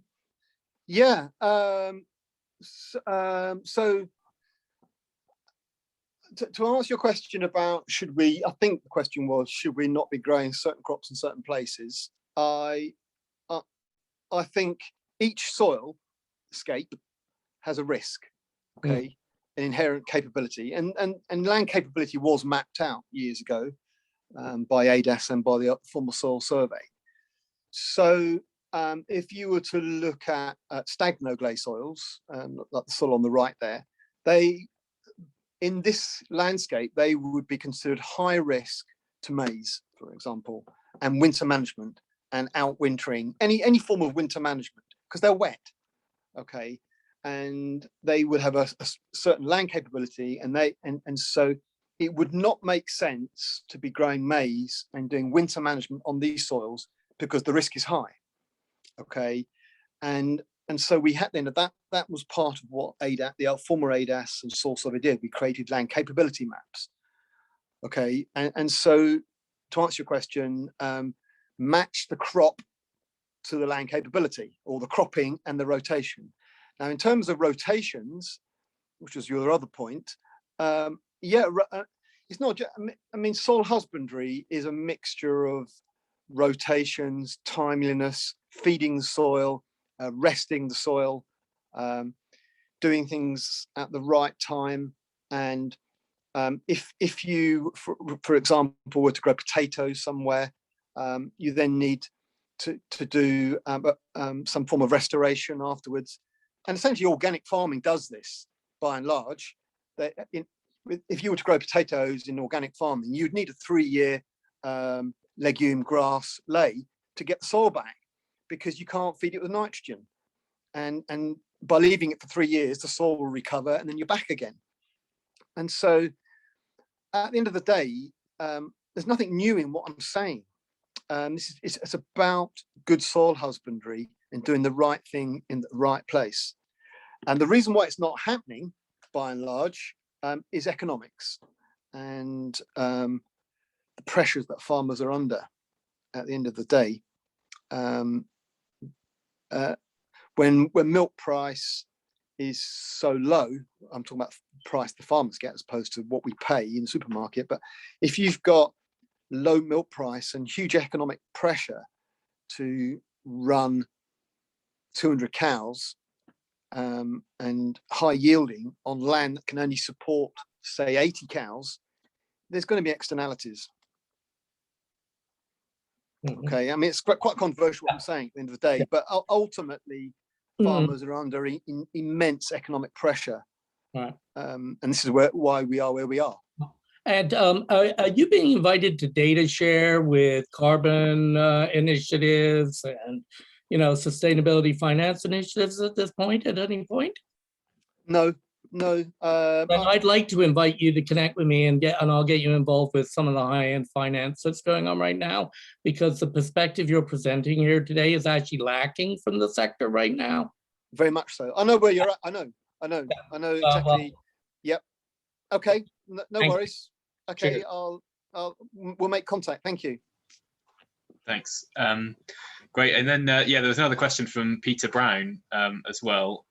to answer your question about should we, I think the question was, should we not be growing certain crops in certain places? I think each soil scape has a risk, okay, an inherent capability, and land capability was mapped out years ago by ADAS and by the former soil survey. So if you were to look at stagno-clay soils, like the soil on the right there, in this landscape, they would be considered high risk to maize, for example, and winter management and outwintering, any form of winter management, because they're wet, okay, and they would have a certain land capability, and so it would not make sense to be growing maize and doing winter management on these soils because the risk is high, okay, and so we had then that was part of what ADAS, the former ADAS and soil survey did. We created land capability maps, okay, and so to answer your question, match the crop to the land capability, or the cropping and the rotation. Now, in terms of rotations, which was your other point, it's not just, I mean, soil husbandry is a mixture of rotations, timeliness, feeding the soil, resting the soil, doing things at the right time. And if you, for example, were to grow potatoes somewhere, you then need to do some form of restoration afterwards. And essentially organic farming does this by and large. If you were to grow potatoes in organic farming, you'd need a 3-year legume grass lay to get the soil back, because you can't feed it with nitrogen. And by leaving it for 3 years, the soil will recover and then you're back again. And so at the end of the day, there's nothing new in what I'm saying. It's about good soil husbandry and doing the right thing in the right place. And the reason why it's not happening, by and large, is economics and the pressures that farmers are under at the end of the day. When milk price is so low, I'm talking about the price the farmers get as opposed to what we pay in the supermarket. But if you've got low milk price and huge economic pressure to run 200 cows and high yielding on land that can only support, say, 80 cows, there's going to be externalities. Okay, I mean, it's quite controversial what I'm saying at the end of the day, but ultimately farmers are under immense economic pressure. Right. And this is why we are where we are. And are you being invited to data share with carbon initiatives and, sustainability finance initiatives at this point, at any point? No, no. Then I'd like to invite you to connect with me and I'll get you involved with some of the high-end finance that's going on right now, because the perspective you're presenting here today is actually lacking from the sector right now. Very much so. I know where you're at. I know exactly. Yep. Okay. No worries. Okay. Sure. We'll make contact. Thank you. Thanks. Great. And then, yeah, there was another question from Peter Brown as well.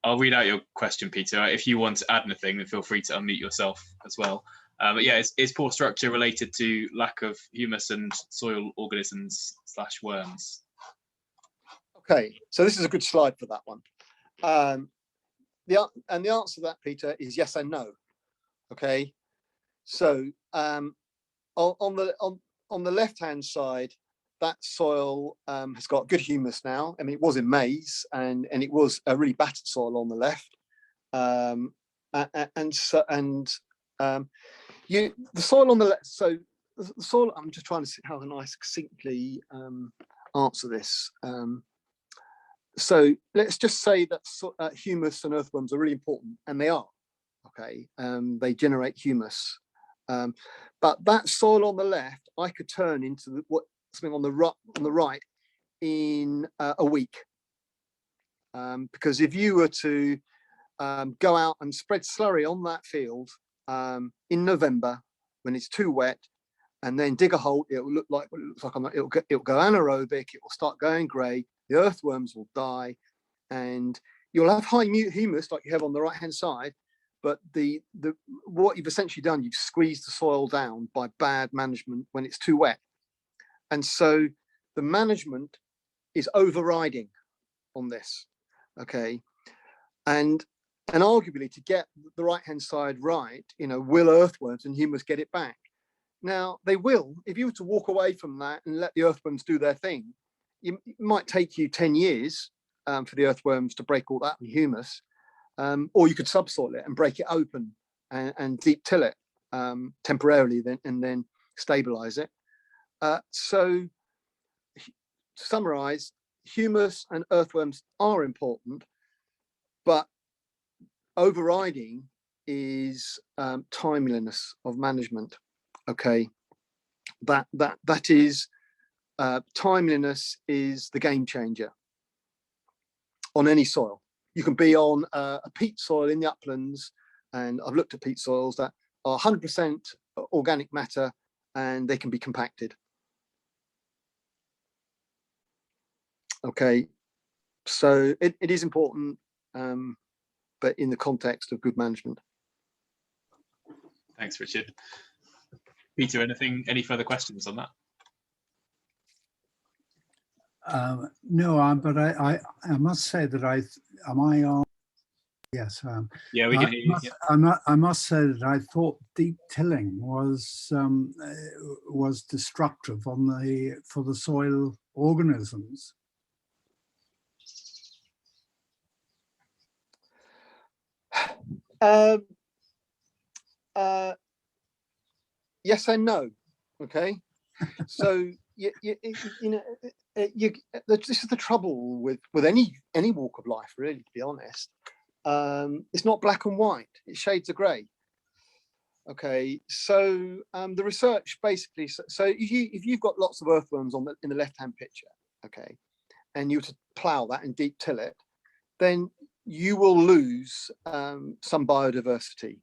I'll read out your question, Peter. If you want to add anything, then feel free to unmute yourself as well. But yeah, is poor structure related to lack of humus and soil organisms / worms? Okay, so this is a good slide for that one. The answer to that, Peter, is yes and no. Okay, so on the left-hand side, that soil has got good humus now. I mean, it was in maize, and it was a really battered soil on the left. The soil on the left. So the soil. I'm just trying to see how can I succinctly answer this. So let's just say that humus and earthworms are really important, and they are. Okay, they generate humus. But that soil on the left, I could turn into something on the right in a week, because if you were to go out and spread slurry on that field in November when it's too wet, and then dig a hole, it will look like what it looks like. It'll go anaerobic. It will start going grey. The earthworms will die, and you'll have high humus like you have on the right hand side. But what you've essentially done, you've squeezed the soil down by bad management when it's too wet. And so the management is overriding on this, okay? And arguably, to get the right-hand side right, will earthworms and humus get it back? Now, they will. If you were to walk away from that and let the earthworms do their thing, it might take you 10 years for the earthworms to break all that humus. Or you could subsoil it and break it open and deep till it temporarily, and then stabilize it. So to summarize, humus and earthworms are important, but overriding is timeliness of management. Okay, that is timeliness is the game changer on any soil. You can be on a peat soil in the uplands, and I've looked at peat soils that are 100% organic matter, and they can be compacted. Okay, so it is important, but in the context of good management. Thanks, Richard. Peter, any further questions on that? No, but I must say that am I on? Yes, I am. Yeah, we can hear you. I must say that I thought deep tilling was destructive for the soil organisms. Yes and no. Okay, so this is the trouble with any walk of life, really, to be honest. It's not black and white, it's shades of grey. Okay, so the research basically, so if you've got lots of earthworms in the left-hand picture, okay, and you were to plough that and deep till it, then you will lose some biodiversity.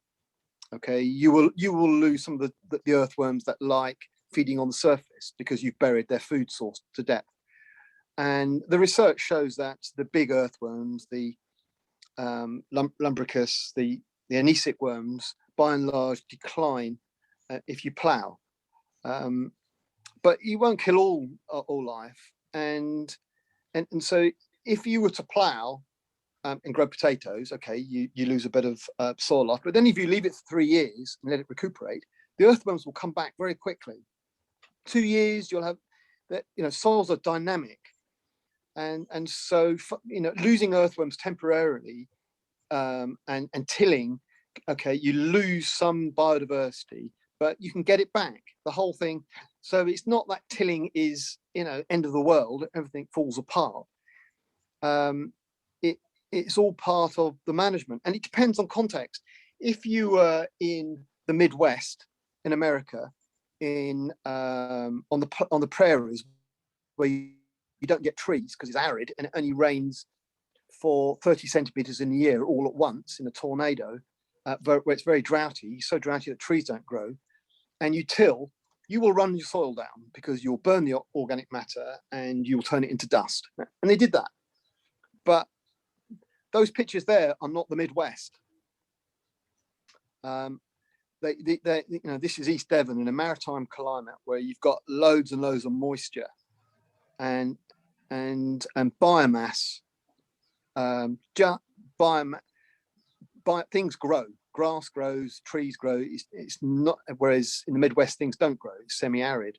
Okay, you will lose some of the earthworms that like feeding on the surface because you've buried their food source to depth. And the research shows that the big earthworms, the lumbricus, the anisic worms, by and large decline if you plough. But you won't kill all life. And so if you were to plough and grow potatoes, okay, you lose a bit of soil life. But then if you leave it for 3 years and let it recuperate, the earthworms will come back very quickly. 2 years, you'll have that. Soils are dynamic, and so losing earthworms temporarily and tilling, okay, you lose some biodiversity, but you can get it back. The whole thing. So it's not that tilling is end of the world. Everything falls apart. it's all part of the management, and it depends on context. If you were in the Midwest in America, on the prairies where you don't get trees because it's arid and it only rains for 30 centimeters in a year all at once in a tornado, where it's very droughty, so droughty that trees don't grow, and you till, you will run your soil down because you'll burn the organic matter and you'll turn it into dust. And they did that. But those pictures there are not the Midwest. This is East Devon in a maritime climate where you've got loads and loads of moisture and biomass. Things grow, grass grows, trees grow. It's not, whereas in the Midwest things don't grow. It's semi-arid,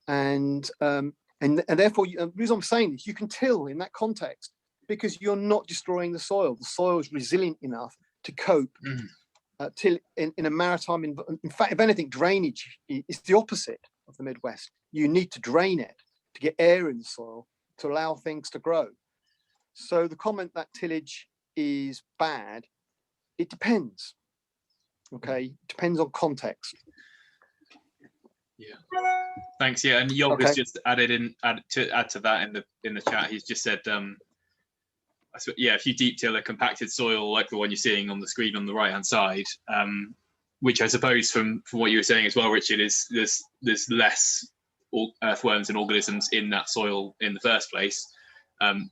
and therefore the reason I'm saying this, you can till in that context because you're not destroying the soil. The soil is resilient enough to cope. Till in a maritime, in fact, if anything, drainage is the opposite of the Midwest. You need to drain it to get air in the soil to allow things to grow. So the comment that tillage is bad, it depends. Okay, it depends on context. Yeah, thanks. Yeah, and Yob has just add to that in the chat. He's just said, if you deep till a compacted soil like the one you're seeing on the screen on the right hand side, which I suppose from what you were saying as well, Richard, is there's less earthworms and organisms in that soil in the first place.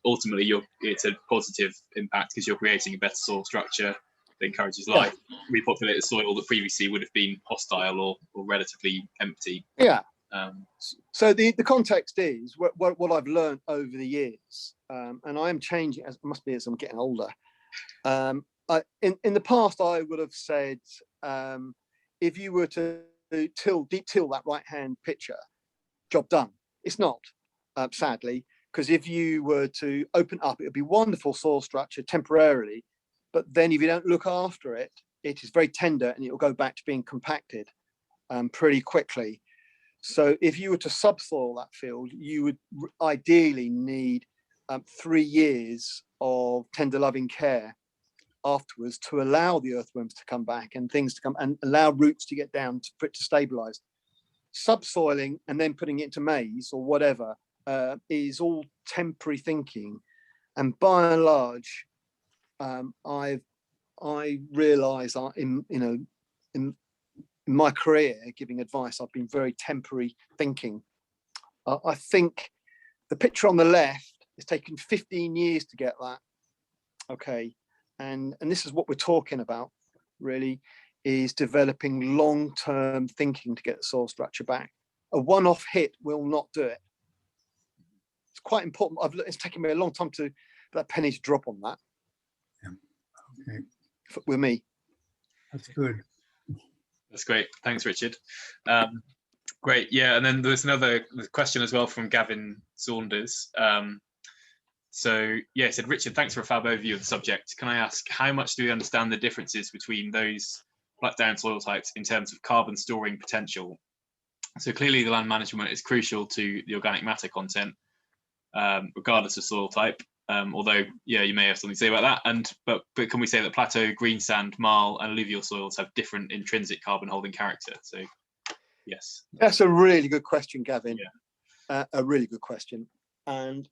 Ultimately, it's a positive impact because you're creating a better soil structure that encourages life. Repopulate the soil that previously would have been hostile or relatively empty. Yeah. So the context is what I've learned over the years, and I am changing. As must be as I'm getting older. In the past, I would have said, if you were to deep till that right hand picture, job done. It's not, sadly, because if you were to open up, it would be wonderful soil structure temporarily, but then if you don't look after it, it is very tender and it will go back to being compacted pretty quickly. So if you were to subsoil that field, you would ideally need 3 years of tender loving care afterwards to allow the earthworms to come back and things to come and allow roots to get down for it to stabilize. Subsoiling and then putting it into maize or whatever is all temporary thinking, and by and large, I realise in my career giving advice, I've been very temporary thinking. I think the picture on the left, it's taken 15 years to get that. Okay, and this is what we're talking about, really, is developing long-term thinking to get the soil structure back. A one-off hit will not do it. It's quite important. It's taken me a long time for that penny to drop on that. Yeah. Okay. With me. That's good. That's great. Thanks, Richard. Great. Yeah, and then there's another question as well from Gavin Saunders. He said, Richard, thanks for a fab overview of the subject. Can I ask, how much do we understand the differences between those Blackdown soil types in terms of carbon storing potential? So clearly the land management is crucial to the organic matter content, regardless of soil type. Although, you may have something to say about that. But can we say that plateau, green sand, marl, and alluvial soils have different intrinsic carbon holding character? So, yes. That's a really good question, Gavin. Yeah. A really good question. And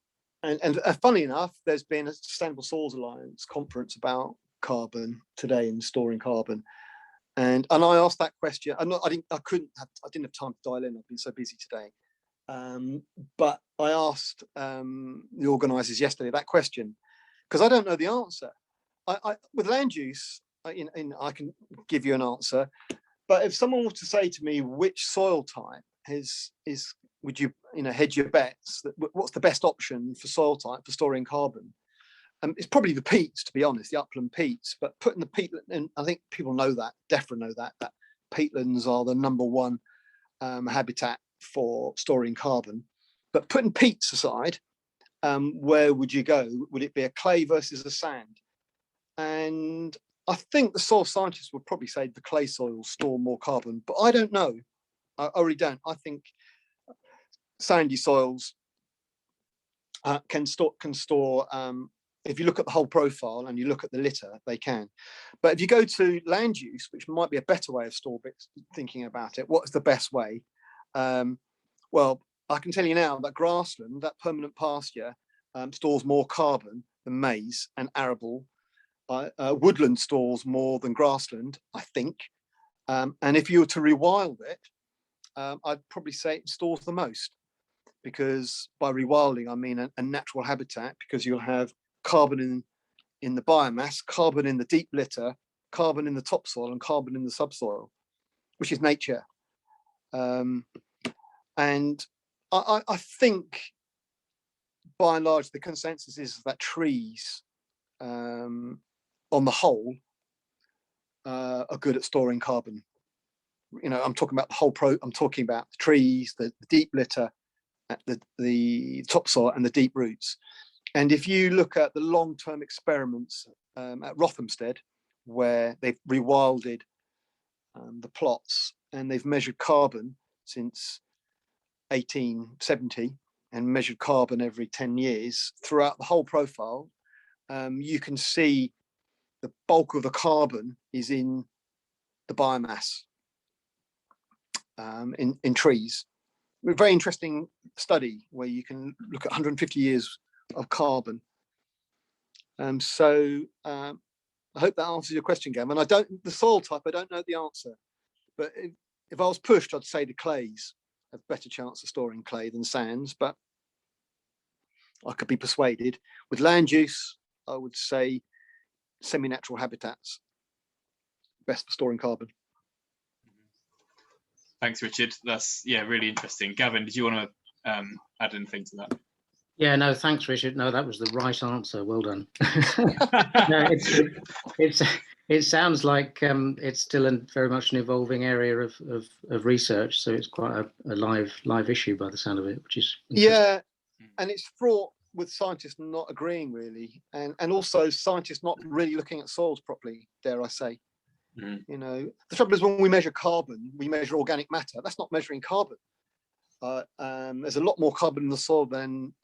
funny enough, there's been a Sustainable Soils Alliance conference about carbon today and storing carbon. And I asked that question. I didn't have time to dial in. I've been so busy today. But I asked the organisers yesterday that question because I don't know the answer. With land use, I can give you an answer. But if someone was to say to me which soil type would you hedge your bets? What's the best option for soil type for storing carbon? It's probably the peats, to be honest, the upland peats. But putting the peatland, and I think people know that, definitely know that peatlands are the #1 habitat for storing carbon. But putting peats aside, where would you go? Would it be a clay versus a sand? And I think the soil scientists would probably say the clay soils store more carbon, but I don't know. I really don't. I think sandy soils can store if you look at the whole profile and you look at the litter, they can. But if you go to land use, which might be a better way of thinking about it, what is the best way? Well, I can tell you now that grassland, that permanent pasture, stores more carbon than maize and arable. Woodland stores more than grassland, I think. And if you were to rewild it, I'd probably say it stores the most, because by rewilding, I mean a natural habitat, because you'll have carbon in the biomass, carbon in the deep litter, carbon in the topsoil, and carbon in the subsoil, which is nature. And I think, by and large, the consensus is that trees, on the whole, are good at storing carbon. You know, I'm talking about the whole I'm talking about the trees, the deep litter, the topsoil, and the deep roots. And if you look at the long-term experiments at Rothamsted, where they've rewilded the plots and they've measured carbon since 1870 and measured carbon every 10 years throughout the whole profile, you can see the bulk of the carbon is in the biomass in trees. A very interesting study where you can look at 150 years of carbon. So I hope that answers your question, Gavin. The soil type, I don't know the answer, but if I was pushed, I'd say the clays have better chance of storing clay than sands, but I could be persuaded. With land use, I would say semi-natural habitats, best for storing carbon. Thanks, Richard. That's really interesting. Gavin, did you want to add anything to that? Yeah, no, thanks, Richard. No, that was the right answer. Well done. No, it sounds like it's still very much an evolving area of research. So it's quite a live issue by the sound of it, which is yeah, and it's fraught with scientists not agreeing really, and also scientists not really looking at soils properly, dare I say. You know, the trouble is when we measure carbon, we measure organic matter. That's not measuring carbon. There's a lot more carbon in the soil than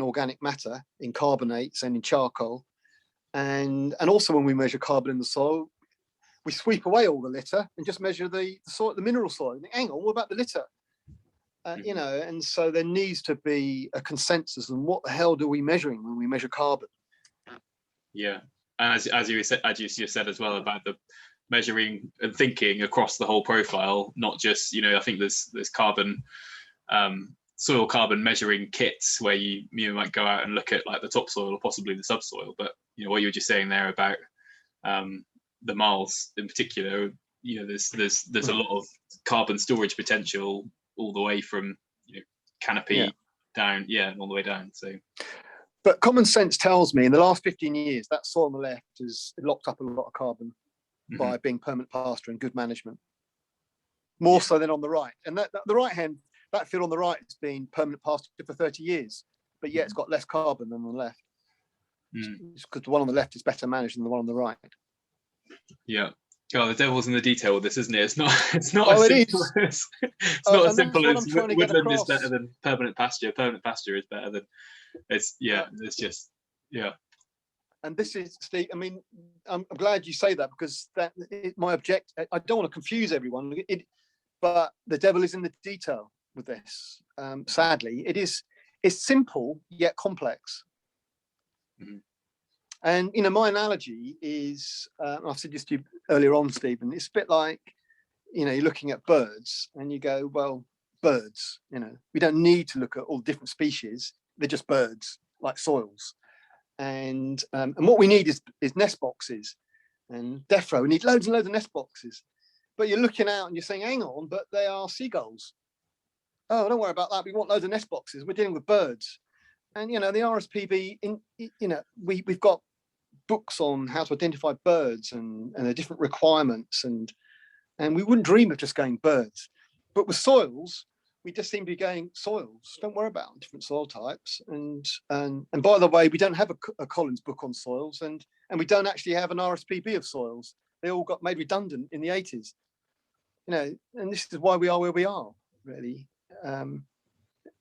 organic matter in carbonates and in charcoal. And also when we measure carbon in the soil, we sweep away all the litter and just measure the soil, the mineral soil. And hang on, what about the litter? You know, and so there needs to be a consensus on what the hell are we measuring when we measure carbon. Yeah, and as you said as well about the measuring and thinking across the whole profile, not just, you know, I think there's carbon, soil carbon measuring kits where you might go out and look at like the topsoil or possibly the subsoil, but you know what you were just saying there about the marls in particular, you know, there's a lot of carbon storage potential all the way from, you know, canopy down, all the way down. So, but common sense tells me in the last 15 years that soil on the left has locked up a lot of carbon by being permanent pasture and good management, more so than on the right. And that the right hand, that field on the right has been permanent pasture for 30 years, but yet it's got less carbon than on the left. It's because the one on the left is better managed than the one on the right. Yeah. Oh, the devil's in the detail with this, isn't it? It's not Oh, as simple as woodland is better than permanent pasture. Permanent pasture is better than it's just. And this is, Steve, I mean, I'm glad you say that, because my objective, I don't want to confuse everyone, but the devil is in the detail with this. Sadly, it's simple yet complex. And, you know, my analogy is, I've said this to you earlier on, Stephen, it's a bit like, you know, you're looking at birds and you go, well, birds, you know, we don't need to look at all different species. They're just birds, like soils. And what we need is nest boxes and death row. We need loads and loads of nest boxes. But you're looking out and you're saying, hang on, but they are seagulls. Oh, don't worry about that. We want loads of nest boxes. We're dealing with birds. And, you know, the RSPB, you know, we've got books on how to identify birds and the different requirements. And we wouldn't dream of just going birds. But with soils, we just seem to be going soils. Don't worry about different soil types. And by the way, we don't have a Collins book on soils, and we don't actually have an RSPB of soils. They all got made redundant in the 80s. You know, and this is why we are where we are, really.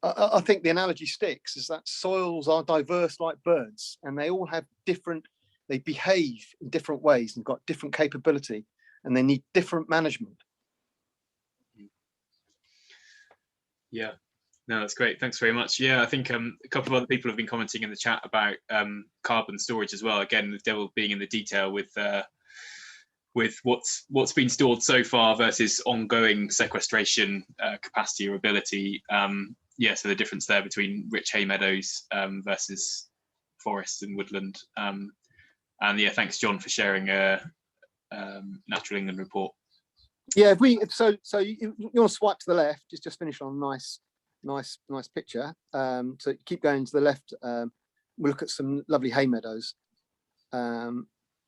I think the analogy sticks, is that soils are diverse like birds, and they all have different, they behave in different ways and got different capability, and they need different management. Yeah, no, that's great. Thanks very much. Yeah, I think a couple of other people have been commenting in the chat about carbon storage as well. Again, the devil being in the detail with what's been stored so far versus ongoing sequestration capacity or ability. Yeah, so the difference there between rich hay meadows versus forests and woodland. And yeah, thanks John for sharing a Natural England report. Yeah, so you want to swipe to the left, just finish on a nice picture. So keep going to the left. We'll look at some lovely hay meadows.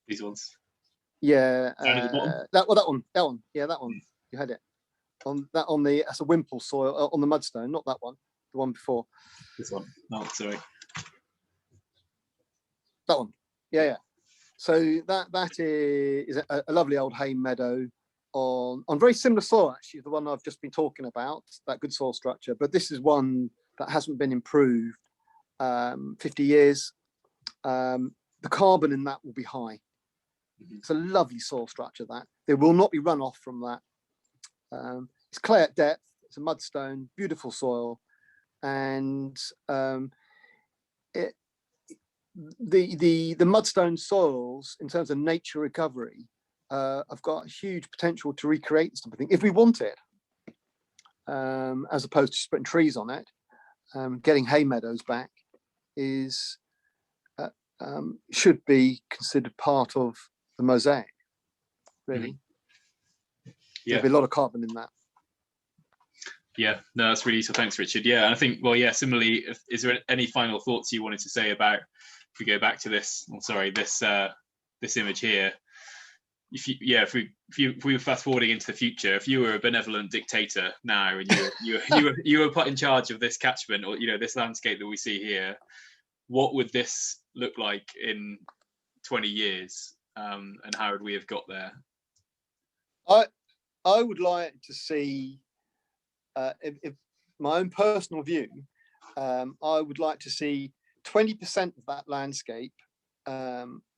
These ones. Yeah, that one. Yeah, that one. You had it on the, that's a wimple soil on the mudstone, not that one. The one before. This one. Oh, sorry. That one. Yeah. So that is a lovely old hay meadow on very similar soil, actually, the one I've just been talking about, that good soil structure. But this is one that hasn't been improved 50 years. The carbon in that will be high. It's a lovely soil structure that. There will not be runoff from that. It's clay at depth, it's a mudstone, beautiful soil. And the mudstone soils, in terms of nature recovery, have got huge potential to recreate this type of thing if we want it, as opposed to just putting trees on it. Getting hay meadows back is should be considered part of the mosaic, really. Yeah, there'll be a lot of carbon in that. Yeah, no, that's really useful. Thanks, Richard. Yeah, and I think, well, yeah, similarly, is there any final thoughts you wanted to say about, if we go back to this, this image here, if we were fast forwarding into the future, if you were a benevolent dictator now and you were put in charge of this catchment, or this landscape that we see here, what would this look like in 20 years, and how would we have got there? I would like to see, if my own personal view, I would like to see 20% of that landscape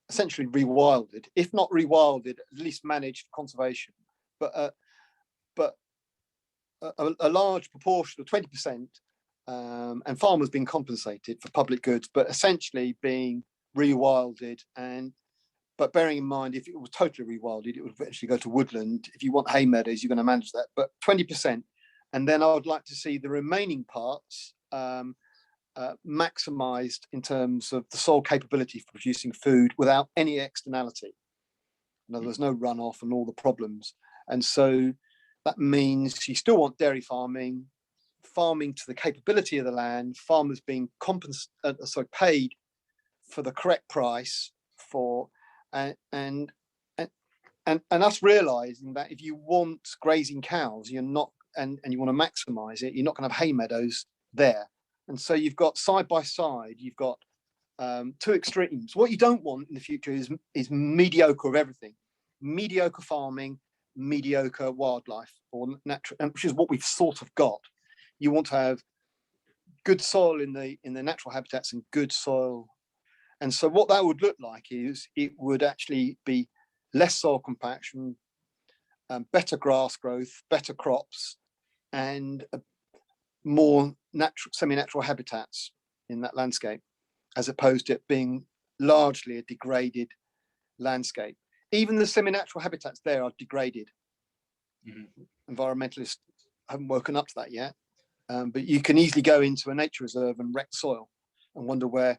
essentially rewilded, if not rewilded, at least managed for conservation. But a large proportion of 20%, and farmers being compensated for public goods, but essentially being rewilded. But bearing in mind, if it was totally rewilded, it would eventually go to woodland. If you want hay meadows, you're going to manage that. But 20%. And then I would like to see the remaining parts maximised in terms of the soil capability for producing food without any externality. In other words, no runoff and all the problems. And so that means you still want dairy farming to the capability of the land, farmers being paid for the correct price for, and us realising that if you want grazing cows, you're not, and you want to maximise it, you're not going to have hay meadows there. And so you've got side by side, you've got two extremes. What you don't want in the future is mediocre of everything. Mediocre farming, mediocre wildlife, or natural, which is what we've sort of got. You want to have good soil in the natural habitats and good soil. And so what that would look like is it would actually be less soil compaction, better grass growth, better crops, and more natural, semi-natural habitats in that landscape, as opposed to it being largely a degraded landscape. Even the semi-natural habitats there are degraded. Environmentalists haven't woken up to that yet, but you can easily go into a nature reserve and wreck soil and wonder why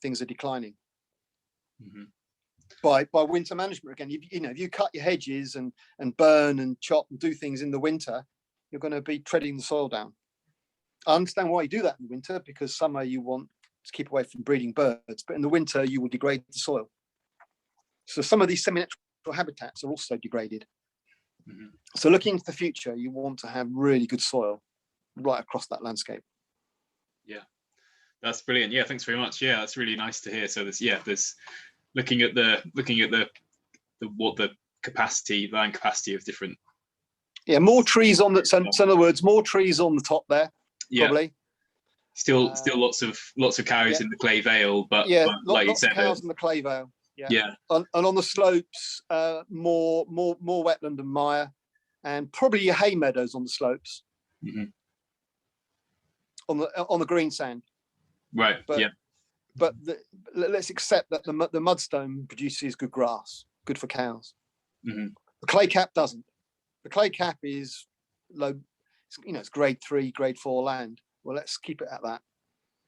things are declining. By winter management again, if you cut your hedges and burn and chop and do things in the winter, you're going to be treading the soil down. I understand why you do that in the winter, because summer you want to keep away from breeding birds, but in the winter you will degrade the soil. So some of these semi-natural habitats are also degraded. So looking into the future, you want to have really good soil right across that landscape. Yeah, that's brilliant. Yeah, thanks very much. Yeah, that's really nice to hear. So there's looking at the capacity, land capacity of different. Yeah, more trees on the. So in other words, more trees on the top there, probably. Still lots of cows yeah. in the clay vale, but like you lots said, of cows in the clay vale. yeah. And on the slopes, more wetland and mire, and probably your hay meadows on the slopes. Mm-hmm. On the green sand. Right. But let's accept that the mudstone produces good grass, good for cows. Mm-hmm. The clay cap doesn't. The clay cap is low, it's grade 3, grade 4 land. Well, let's keep it at that.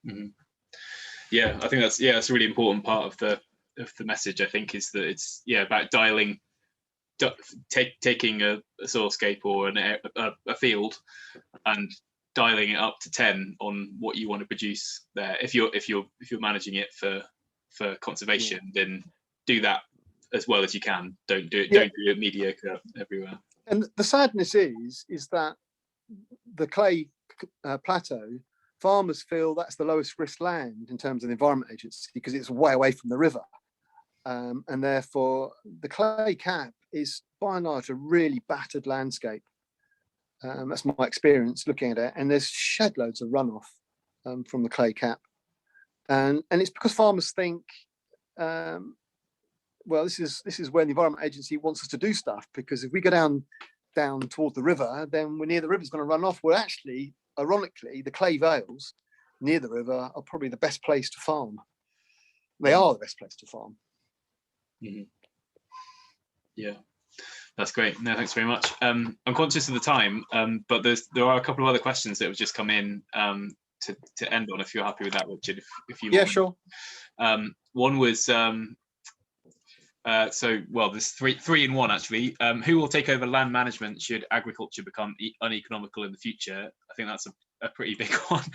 Mm-hmm. Yeah, I think that's a really important part of the message. I think is that it's about dialing, taking a soilscape or a field, and dialing it up to 10 on what you want to produce there. If you're managing it for conservation, then do that as well as you can. Don't do it mediocre everywhere. And the sadness is that the clay plateau, farmers feel that's the lowest risk land in terms of the Environment Agency because it's way away from the river. And therefore the clay cap is by and large a really battered landscape. That's my experience looking at it, and there's shed loads of runoff from the clay cap, and it's because farmers think, well, this is where the Environment Agency wants us to do stuff, because if we go down toward the river, then we're near the river's going to run off. Well, actually, ironically, the clay vales near the river are probably the best place to farm. They are the best place to farm. Mm-hmm. Yeah. That's great. No, thanks very much. I'm conscious of the time, but there are a couple of other questions that have just come in to end on. If you're happy with that, Richard, if you want. Sure. One was there's three in one actually. Who will take over land management should agriculture become uneconomical in the future? I think that's a pretty big one.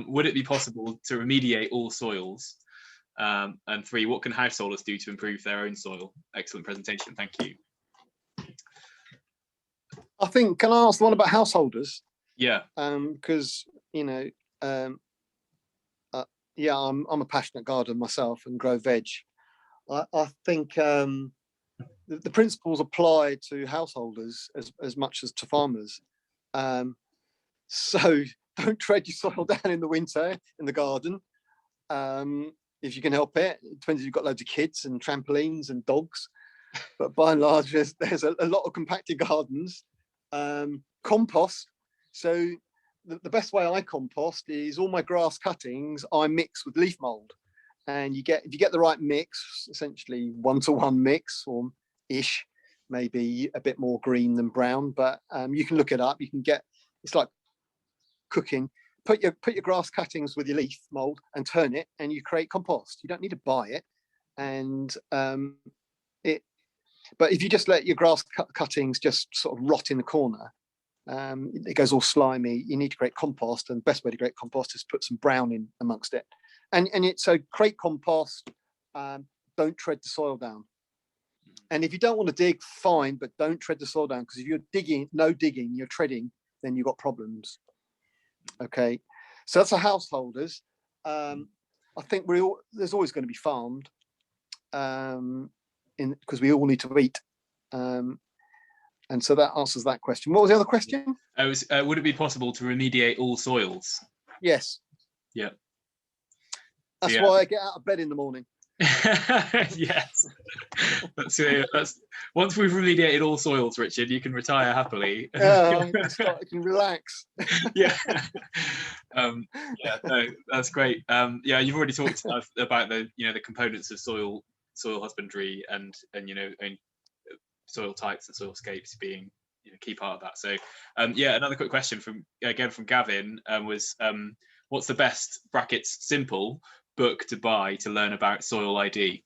Would it be possible to remediate all soils? And 3, what can householders do to improve their own soil? Excellent presentation. Thank you. I think, can I ask the one about householders? Yeah. Because I'm a passionate gardener myself and grow veg. I think the principles apply to householders as much as to farmers. So don't tread your soil down in the winter in the garden. If you can help it. It depends if you've got loads of kids and trampolines and dogs. But by and large, there's a lot of compacted gardens. Compost. So the best way I compost is all my grass cuttings I mix with leaf mold, and if you get the right mix, essentially 1-to-1 mix or ish, maybe a bit more green than brown, but you can look it up. You can get, it's like cooking. Put your grass cuttings with your leaf mold and turn it, and you create compost. You don't need to buy it, and But if you just let your grass cuttings just sort of rot in the corner, it goes all slimy. You need to create compost, and the best way to create compost is put some brown in amongst it. So create compost. Don't tread the soil down. And if you don't want to dig, fine, but don't tread the soil down, because if you're digging, you're treading, then you've got problems. Okay, so that's the householders. I think there's always going to be farmed. Because we all need to eat, and so that answers that question. What was the other question? Would it be possible to remediate all soils? Yes. Yeah. That's why I get out of bed in the morning. Yes. That's once we've remediated all soils, Richard, you can retire happily. I can relax. Yeah. No, that's great. You've already talked about the components of soil husbandry and soil types and soilscapes being a key part of that. So another quick question from Gavin was what's the best (simple) book to buy to learn about soil ID?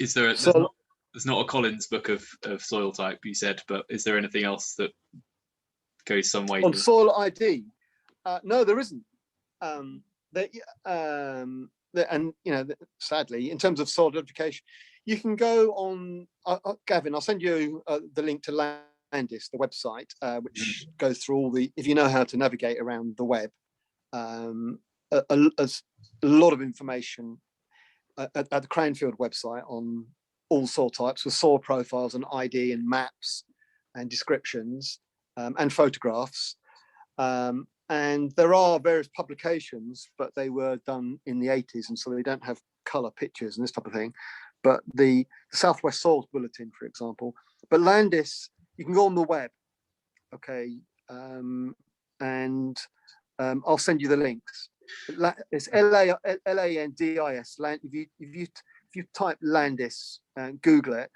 Is there there's not a Collins book of soil type, you said, but is there anything else that goes some way on soil ID? No, there isn't. And sadly, in terms of soil identification, you can go on, Gavin, I'll send you the link to Landis, the website, which goes through all if you know how to navigate around the web, a lot of information at the Cranfield website on all soil types with soil profiles and ID and maps and descriptions and photographs. and there are various publications, but they were done in the 80s, and so they don't have color pictures and this type of thing. But the Southwest Soils Bulletin, for example. But Landis, you can go on the web, okay, and I'll send you the links. It's Landis. If you type Landis, Google it,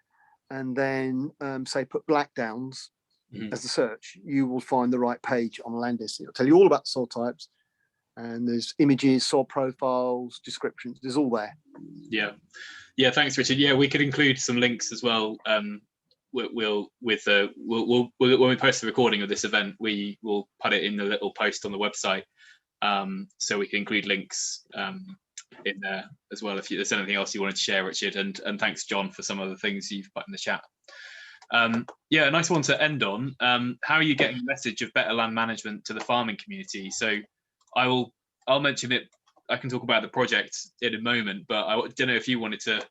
and then say put Blackdowns as the search, you will find the right page on Landis. It'll tell you all about soil types, and there's images, soil profiles, descriptions. There's all there. Yeah, thanks, Richard. Yeah, we could include some links as well. We'll when we post the recording of this event, we will put it in the little post on the website, so we can include links in there as well if there's anything else you wanted to share, Richard. And thanks, John, for some of the things you've put in the chat. Yeah, a nice one to end on. How are you getting the message of better land management to the farming community? So I'll mention it. I can talk about the project in a moment, but I don't know if you wanted to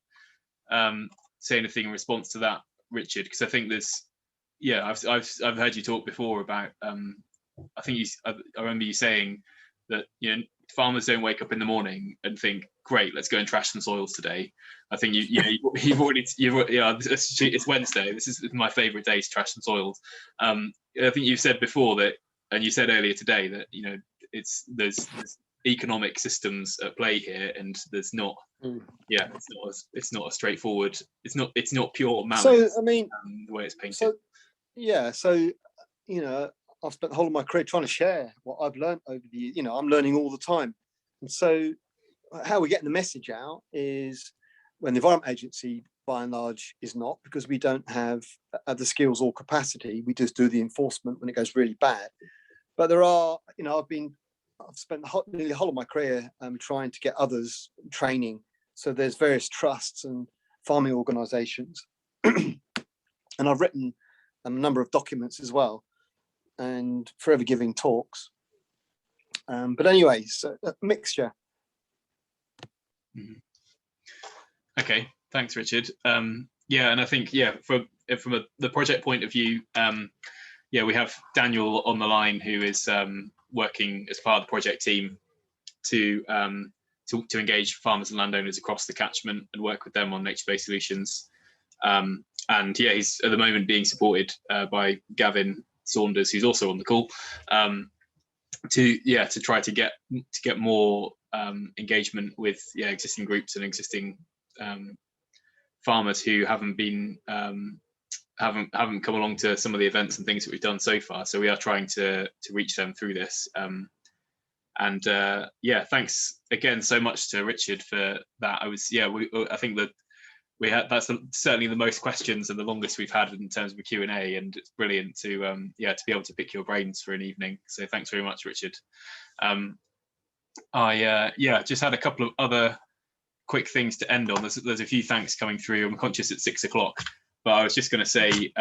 say anything in response to that, Richard, because I think there's, yeah, I've heard you talk before about. I think I remember you saying that, you know, farmers don't wake up in the morning and think, great, let's go and trash some soils today. I think you've already it's Wednesday. This is my favourite day to trash some soils. I think you've said before that, and you said earlier today that, you know, there's economic systems at play here, and there's not. It's not a straightforward. It's not pure malice. So I mean, the way it's painted. So you know, I've spent the whole of my career trying to share what I've learned over the years. You know, I'm learning all the time, and so how we're getting the message out is when the Environment Agency, by and large, is not, because we don't have the skills or capacity. We just do the enforcement when it goes really bad. But there are, you know, I've spent nearly the whole of my career trying to get others training. So there's various trusts and farming organisations, and I've written a number of documents as well, and forever giving talks. But anyway, so a mixture. Okay, thanks, Richard. Yeah, and I think, yeah, from the project point of view, yeah, we have Daniel on the line, who is working as part of the project team to engage farmers and landowners across the catchment and work with them on nature-based solutions. And yeah, he's at the moment being supported by Gavin Saunders, who's also on the call, to try to get more engagement with existing groups and existing farmers who haven't come along to some of the events and things that we've done so far. So we are trying to reach them through this. Yeah, thanks again so much to Richard for that. I think that we had, that's certainly the most questions and the longest we've had in terms of a Q&A, and it's brilliant to be able to pick your brains for an evening. So thanks very much, Richard. I just had a couple of other quick things to end on. There's a few thanks coming through. I'm conscious it's 6 o'clock, but I was just going to say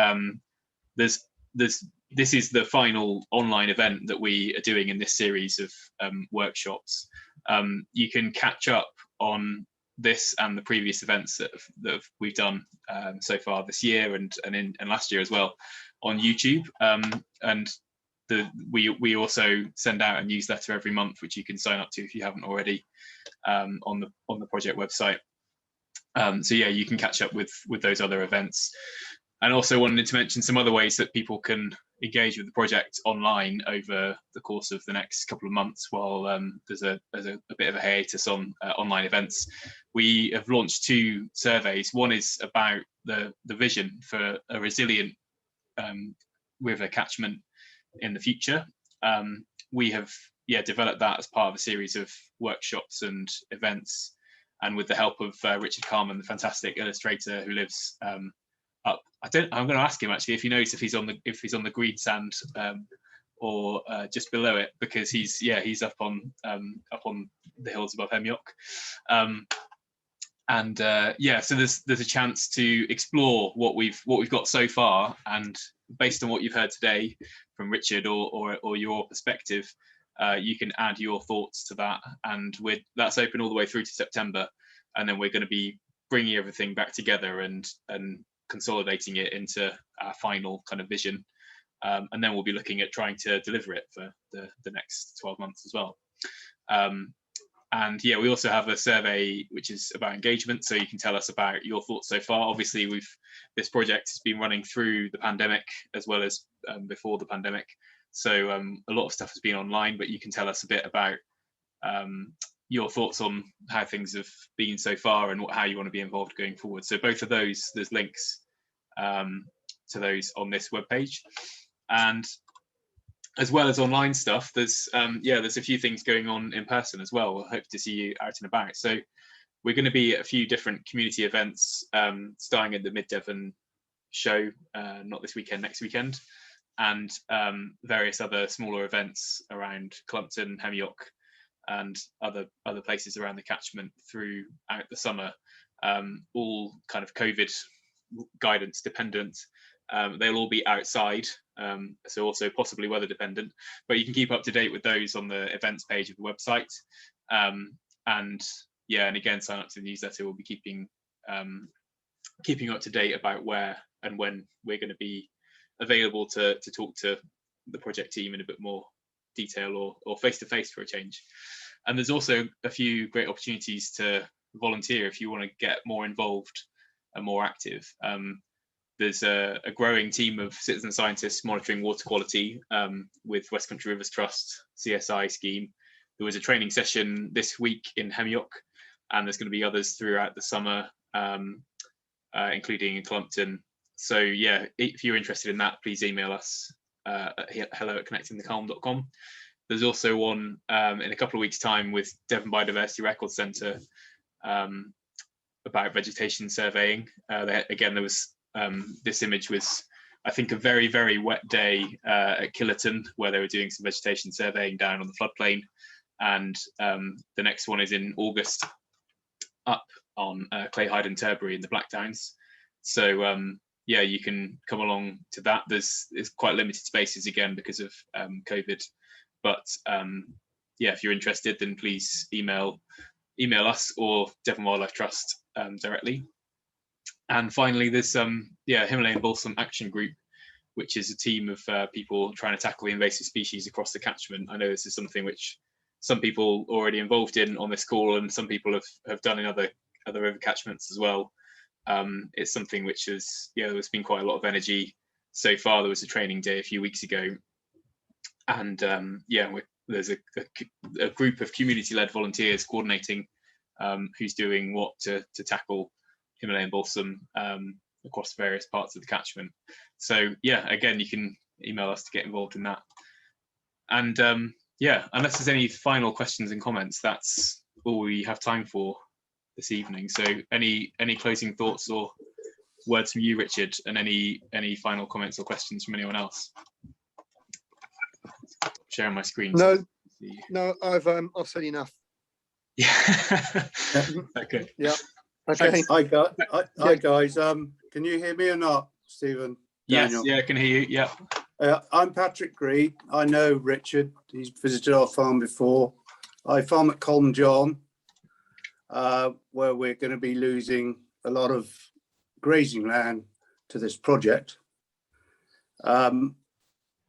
this is the final online event that we are doing in this series of workshops. You can catch up on this and the previous events that we've done so far this year and last year as well on YouTube. And we also send out a newsletter every month, which you can sign up to if you haven't already, on the project website. So yeah, you can catch up with those other events. And also wanted to mention some other ways that people can engage with the project online over the course of the next couple of months while there's a bit of a hiatus on online events. We have launched 2 surveys. One is about the vision for a resilient river catchment in the future. We have developed that as part of a series of workshops and events, and with the help of Richard Culm, the fantastic illustrator who lives up. I'm going to ask him actually if he knows if he's on the green sand or just below it, because he's up on the hills above Hemyock. So there's a chance to explore what we've got so far, and based on what you've heard today from Richard or your perspective, you can add your thoughts to that, and that's open all the way through to September, and then we're going to be bringing everything back together and consolidating it into our final kind of vision. And then we'll be looking at trying to deliver it for the next 12 months as well. And yeah, we also have a survey which is about engagement, so you can tell us about your thoughts so far. Obviously, this project has been running through the pandemic as well as before the pandemic, so a lot of stuff has been online, but you can tell us a bit about your thoughts on how things have been so far and how you want to be involved going forward. So both of those, there's links to those on this webpage. And as well as online stuff, there's a few things going on in person as well. We'll hope to see you out and about. So we're going to be at a few different community events, starting at the Mid Devon show, not this weekend, next weekend, and various other smaller events around Culm, Hemyock, and other places around the catchment throughout the summer, all kind of COVID guidance dependent. They'll all be outside, so also possibly weather dependent, but you can keep up to date with those on the events page of the website. And again, sign up to the newsletter. We'll be keeping up to date about where and when we're going to be available to talk to the project team in a bit more detail or face-to-face for a change. And there's also a few great opportunities to volunteer if you want to get more involved and more active. There's a growing team of citizen scientists monitoring water quality with West Country Rivers Trust CSI scheme. There was a training session this week in Hemyock, and there's going to be others throughout the summer, including in Culm. So yeah, if you're interested in that, please email us at hello@connectingtheculm.com. There's also one in a couple of weeks' time with Devon Biodiversity Records Centre about vegetation surveying. Again, there was this image was, I think, a very, very wet day at Killerton, where they were doing some vegetation surveying down on the floodplain. And the next one is in August up on Clayhyde and Terbury in the Blackdowns. So yeah, you can come along to that. There's quite limited spaces again because of COVID, but yeah, if you're interested, then please email us or Devon Wildlife Trust directly. And finally, there's Himalayan Balsam Action Group, which is a team of people trying to tackle the invasive species across the catchment. I know this is something which some people already involved in on this call, and some people have done in other river catchments as well. It's something which is, there's been quite a lot of energy so far. There was a training day a few weeks ago, and there's a group of community-led volunteers coordinating who's doing what to tackle Himalayan balsam across various parts of the catchment. So yeah, again, you can email us to get involved in that. And unless there's any final questions and comments, that's all we have time for this evening. So any closing thoughts or words from you, Richard, and any final comments or questions from anyone else? Sharing my screen. No, I've said enough. Yeah. Okay. Yeah. Okay. Hi guys. Can you hear me or not, Stephen? Yes. Daniel? Yeah, I can hear you. Yeah. I'm Patrick Greed. I know Richard. He's visited our farm before. I farm at Culm, John, where we're going to be losing a lot of grazing land to this project. The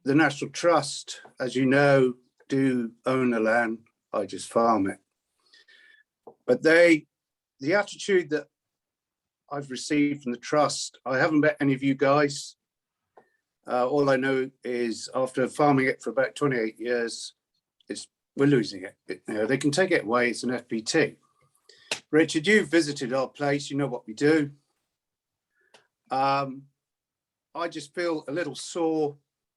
National Trust, as you know, do own the land. I just farm it. But the attitude that I've received from the Trust, I haven't met any of you guys. All I know is after farming it for about 28 years, we're losing it. They can take it away, it's an FPT. Richard, you visited our place, you know what we do. I just feel a little sore.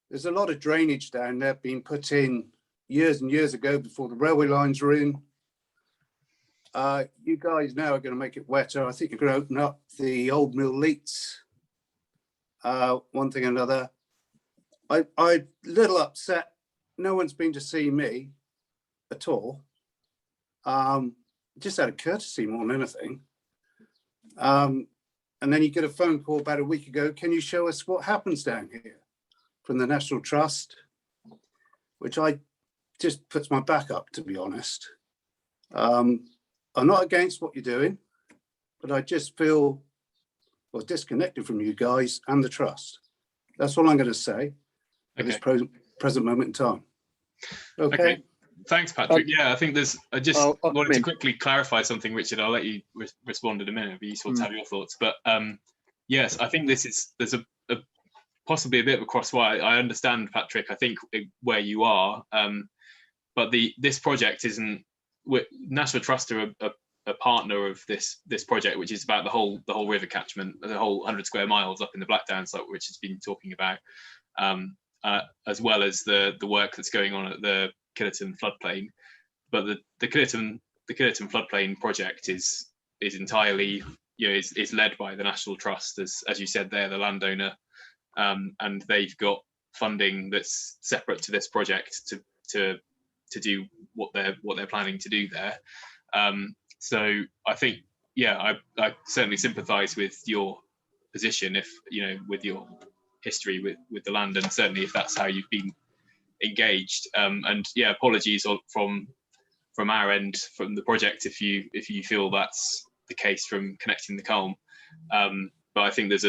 There's a lot of drainage down there being put in years and years ago before the railway lines were in. You guys now are going to make it wetter. I think you're going to open up the old mill leats. One thing or another. I'm a little upset. No one's been to see me at all. Just out of courtesy more than anything. And then you get a phone call about a week ago. Can you show us what happens down here from the National Trust? Which just puts my back up, to be honest. I'm not against what you're doing, but I just feel disconnected from you guys and the Trust. That's all I'm going to say. at this present moment in time. Okay. Thanks, Patrick. Yeah, I think I just wanted to quickly clarify something, Richard. I'll let you respond in a minute. It'd be useful to have your thoughts. But yes, I think there's a possibly a bit of a crosswire. I understand, Patrick, I think where you are, but this project isn't. National Trust are a partner of this project, which is about the whole river catchment, the whole 100 square miles up in the Blackdown site, which has been talking about, as well as the work that's going on at the Killerton floodplain. But the Killerton floodplain project is entirely, is led by the National Trust, as you said, they're the landowner, and they've got funding that's separate to this project to do what they're planning to do there. So I think, yeah, I certainly sympathise with your position, if with your history with the land, and certainly if that's how you've been engaged. And yeah, apologies from our end, from the project, if you feel that's the case from connecting the Culm. But I think that's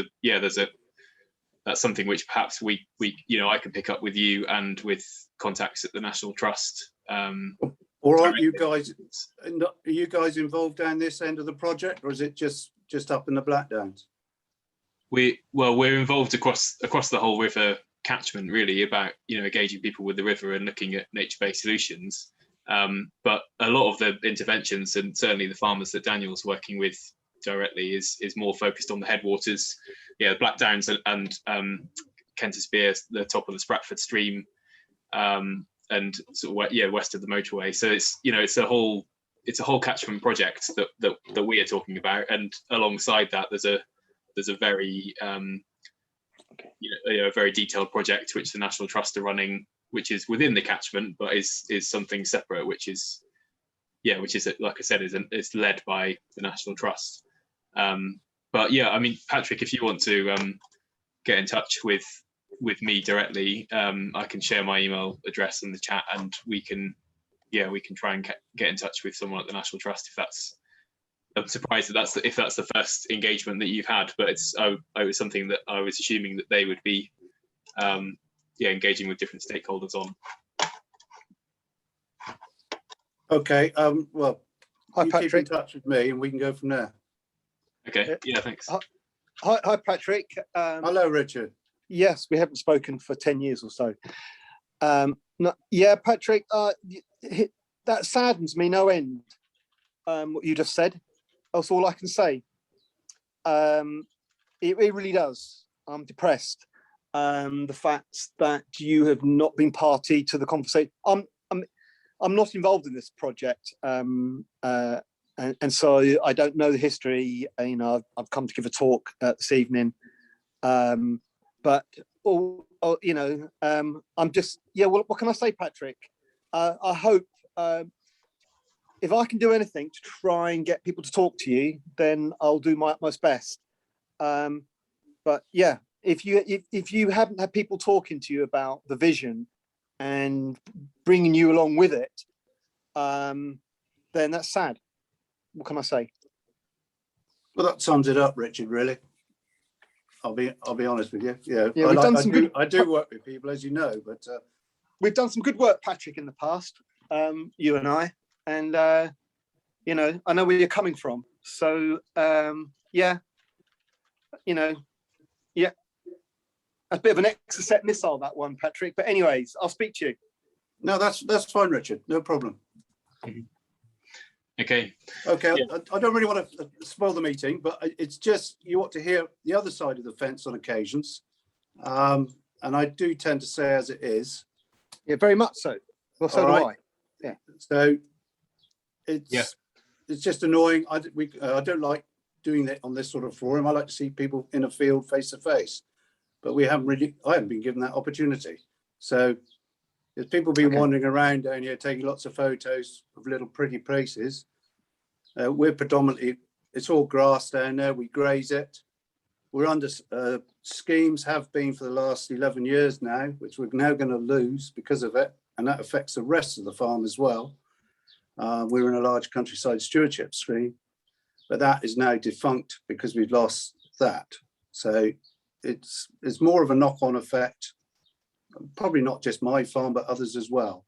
something which perhaps we I can pick up with you and with contacts at the National Trust. Or are you guys involved down this end of the project, or is it just up in the Blackdowns? We're involved across the whole river catchment, really, about engaging people with the river and looking at nature-based solutions. But a lot of the interventions, and certainly the farmers that Daniel's working with directly, is more focused on the headwaters, Blackdowns and Kentisbeer, the top of the Spratford stream, and sort of west of the motorway. So it's a whole catchment project that we are talking about, and alongside that there's a very a very detailed project which the National Trust are running, which is within the catchment, but is something separate, which is like I said, is led by the National Trust. But yeah, I mean, Patrick, if you want to get in touch with me directly, I can share my email address in the chat, and we can try and get in touch with someone at the National Trust if that's. I'm surprised if that's the first engagement that you've had, but it was something that I was assuming that they would be engaging with different stakeholders on. Okay. Well, hi, you Patrick. keep in touch with me, and we can go from there. Okay. Yeah. Thanks. Hi, Patrick. Hello, Richard. Yes, we haven't spoken for 10 years or so. Patrick, that saddens me no end, what you just said. That's all I can say. It really does. I'm depressed. The fact that you have not been party to the conversation. I'm not involved in this project, and so I don't know the history. I've come to give a talk this evening, but I'm just what can I say, Patrick? I hope if I can do anything to try and get people to talk to you, then I'll do my utmost best. But yeah, if you haven't had people talking to you about the vision and bringing you along with it, then that's sad. What can I say? Well, that sums it up, Richard. Really, I'll be honest with you. I do work with people, as you know, but we've done some good work, Patrick, in the past. You and I, and I know where you're coming from. So a bit of an exocet missile, that one, Patrick. But anyways, I'll speak to you. No, that's fine, Richard. No problem. Okay. Okay. Yeah. I don't really want to spoil the meeting, but it's just you ought to hear the other side of the fence on occasions, and I do tend to say as it is. Yeah, very much so. Well, so do I. Yeah. So it's just annoying. I don't like doing that on this sort of forum. I like to see people in a field face to face, but I haven't been given that opportunity. So there's people been wandering around down here taking lots of photos of little pretty places. We're predominantly, it's all grass down there. We graze it. We're under schemes, have been for the last 11 years now, which we're now going to lose because of it. And that affects the rest of the farm as well. We're in a large countryside stewardship scheme, but that is now defunct because we've lost that. So it's more of a knock-on effect probably not just my farm, but others as well.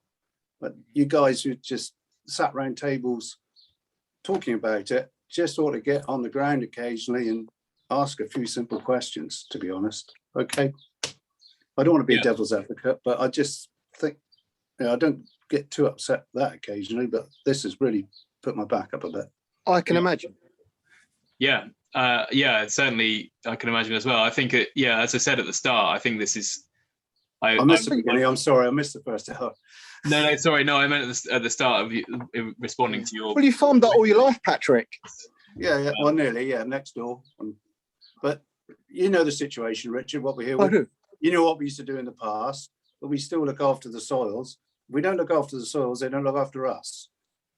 But you guys who just sat around tables talking about it just ought to get on the ground occasionally and ask a few simple questions, to be honest. Okay. I don't want to be a devil's advocate, but I just think, I don't get too upset that occasionally, but this has really put my back up a bit. I can imagine. Yeah, certainly I can imagine as well. I think, as I said at the start, I think this is. I missed the beginning. I'm sorry, I missed the first hour. No, sorry, no, I meant at the start of you responding to your. Well, you farmed that all your life, Patrick. Yeah, well, nearly, next door. But you know the situation, Richard, what we're here with. I do. You know what we used to do in the past, but we still look after the soils. If we don't look after the soils, they don't look after us.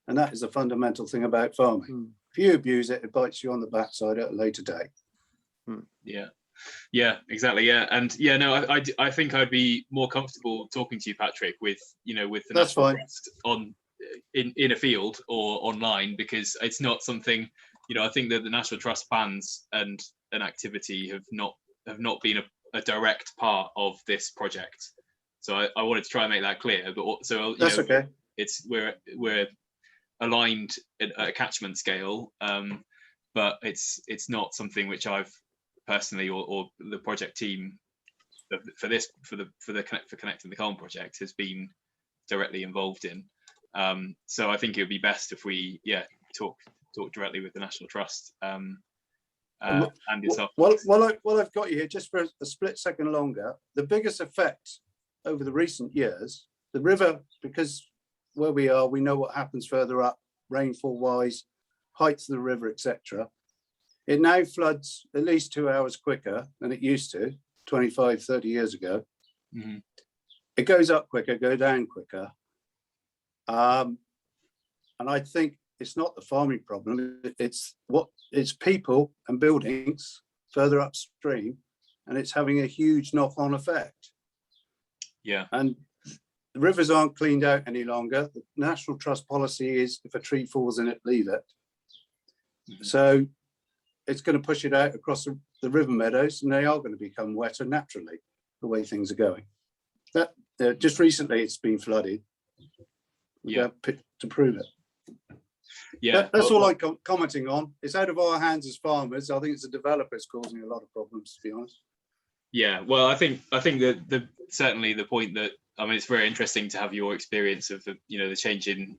And that is a fundamental thing about farming. If you abuse it, it bites you on the backside at a later date. Yeah, exactly. Yeah, and I think I'd be more comfortable talking to you, Patrick, with the That's National fine. Trust in a field or online, because it's not something. I think that the National Trust plans and an activity have not been a direct part of this project. So I wanted to try and make that clear. But also, that's okay. We're aligned at a catchment scale, but it's not something which I've personally or the project team for Connecting the Culm project has been directly involved in. So I think it would be best if we talk directly with the National Trust and yourself. Well, I've got you here just for a split second longer. The biggest effect over the recent years, the river, because where we are, we know what happens further up, rainfall wise, heights of the river, etc. It now floods at least 2 hours quicker than it used to 25, 30 years ago. Mm-hmm. It goes up quicker, go down quicker. And I think it's not the farming problem, it's people and buildings further upstream, and it's having a huge knock-on effect. Yeah. And the rivers aren't cleaned out any longer. The National Trust policy is if a tree falls in it, leave it. Mm-hmm. So it's going to push it out across the river meadows, and they are going to become wetter naturally, the way things are going. That just recently it's been flooded. To prove it. Yeah, that's all I'm commenting on. It's out of our hands as farmers. I think it's the developers causing a lot of problems, to be honest. Yeah, well, I think that certainly the point that, I mean, it's very interesting to have your experience of the change in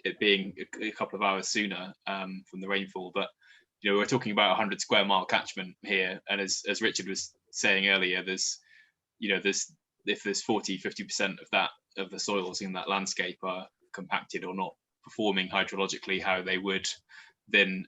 it being a couple of hours sooner from the rainfall. But we're talking about 100 square mile catchment here, and as Richard was saying earlier, there's 40-50% of the soils in that landscape are compacted or not performing hydrologically how they would, then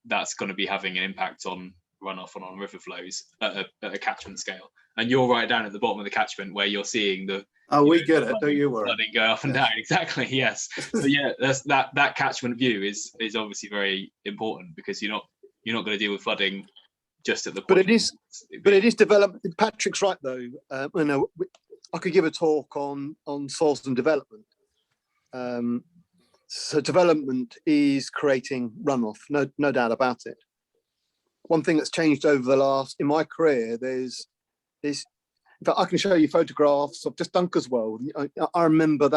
that's going to be having an impact on runoff and on river flows at a catchment scale. And you're right down at the bottom of the catchment where you're seeing the we get it, don't you worry, flooding go up and down. Exactly, yes. So that's that catchment view is obviously very important, because you're not going to deal with flooding just at the point. But it is development. Patrick's right though. I could give a talk on soils and development. So development is creating runoff, no doubt about it. One thing that's changed over in my career, there's this. In fact, I can show you photographs of just Dunkerswell. I remember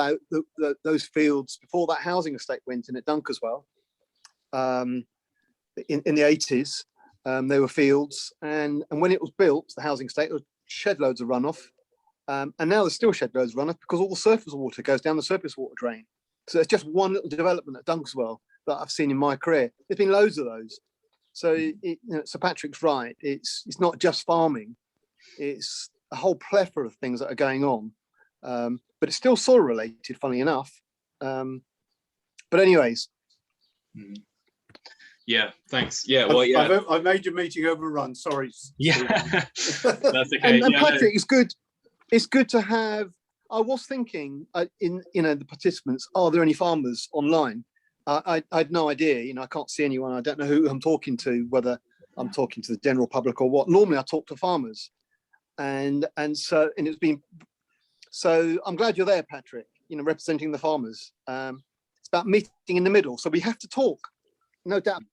those fields before that housing estate went in at Dunkerswell. In the 80s, there were fields, and when it was built, the housing estate, it shed loads of runoff. And now there's still shed loads of runoff because all the surface water goes down the surface water drain. So it's just one little development at Dunkerswell that I've seen in my career. There's been loads of those. So Sir Patrick's right. It's not just farming. It's a whole plethora of things that are going on. But it's still soil related, funnily enough. But anyways. Yeah, thanks. Yeah, well, yeah. I've made your meeting overrun. Sorry. Yeah, that's okay. And Patrick, it's good to have. I was thinking in the participants, are there any farmers online? I had no idea. I can't see anyone. I don't know who I'm talking to, whether I'm talking to the general public or what. Normally I talk to farmers, and it's been. So I'm glad you're there, Patrick. Representing the farmers. It's about meeting in the middle. So we have to talk, no doubt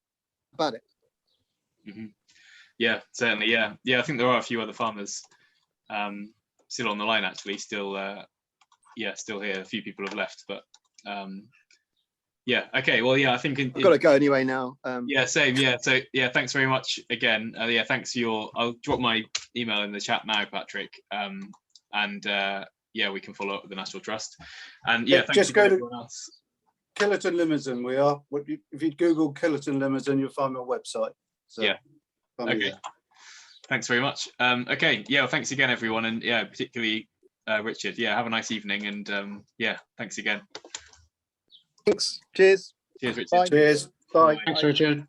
about it. Mm-hmm. Yeah, certainly. Yeah. I think there are a few other farmers still on the line, actually, still still here. A few people have left, but yeah, okay, well, yeah, I think I've got to go anyway now. yeah, same. Yeah, so yeah, thanks very much again. Yeah, thanks for your. I'll drop my email in the chat now, Patrick. And yeah, we can follow up with the National Trust. And yeah, just go to everyone else. Killerton Limousin. We are. If you Google Killerton Limousin, you'll find my website. So, Yeah. Okay. Thanks very much. Okay. Yeah. Well, thanks again, everyone, and yeah, particularly Richard. Yeah. Have a nice evening, and yeah, thanks again. Thanks. Cheers. Cheers, Richard. Bye. Cheers. Bye. Thanks, Richard.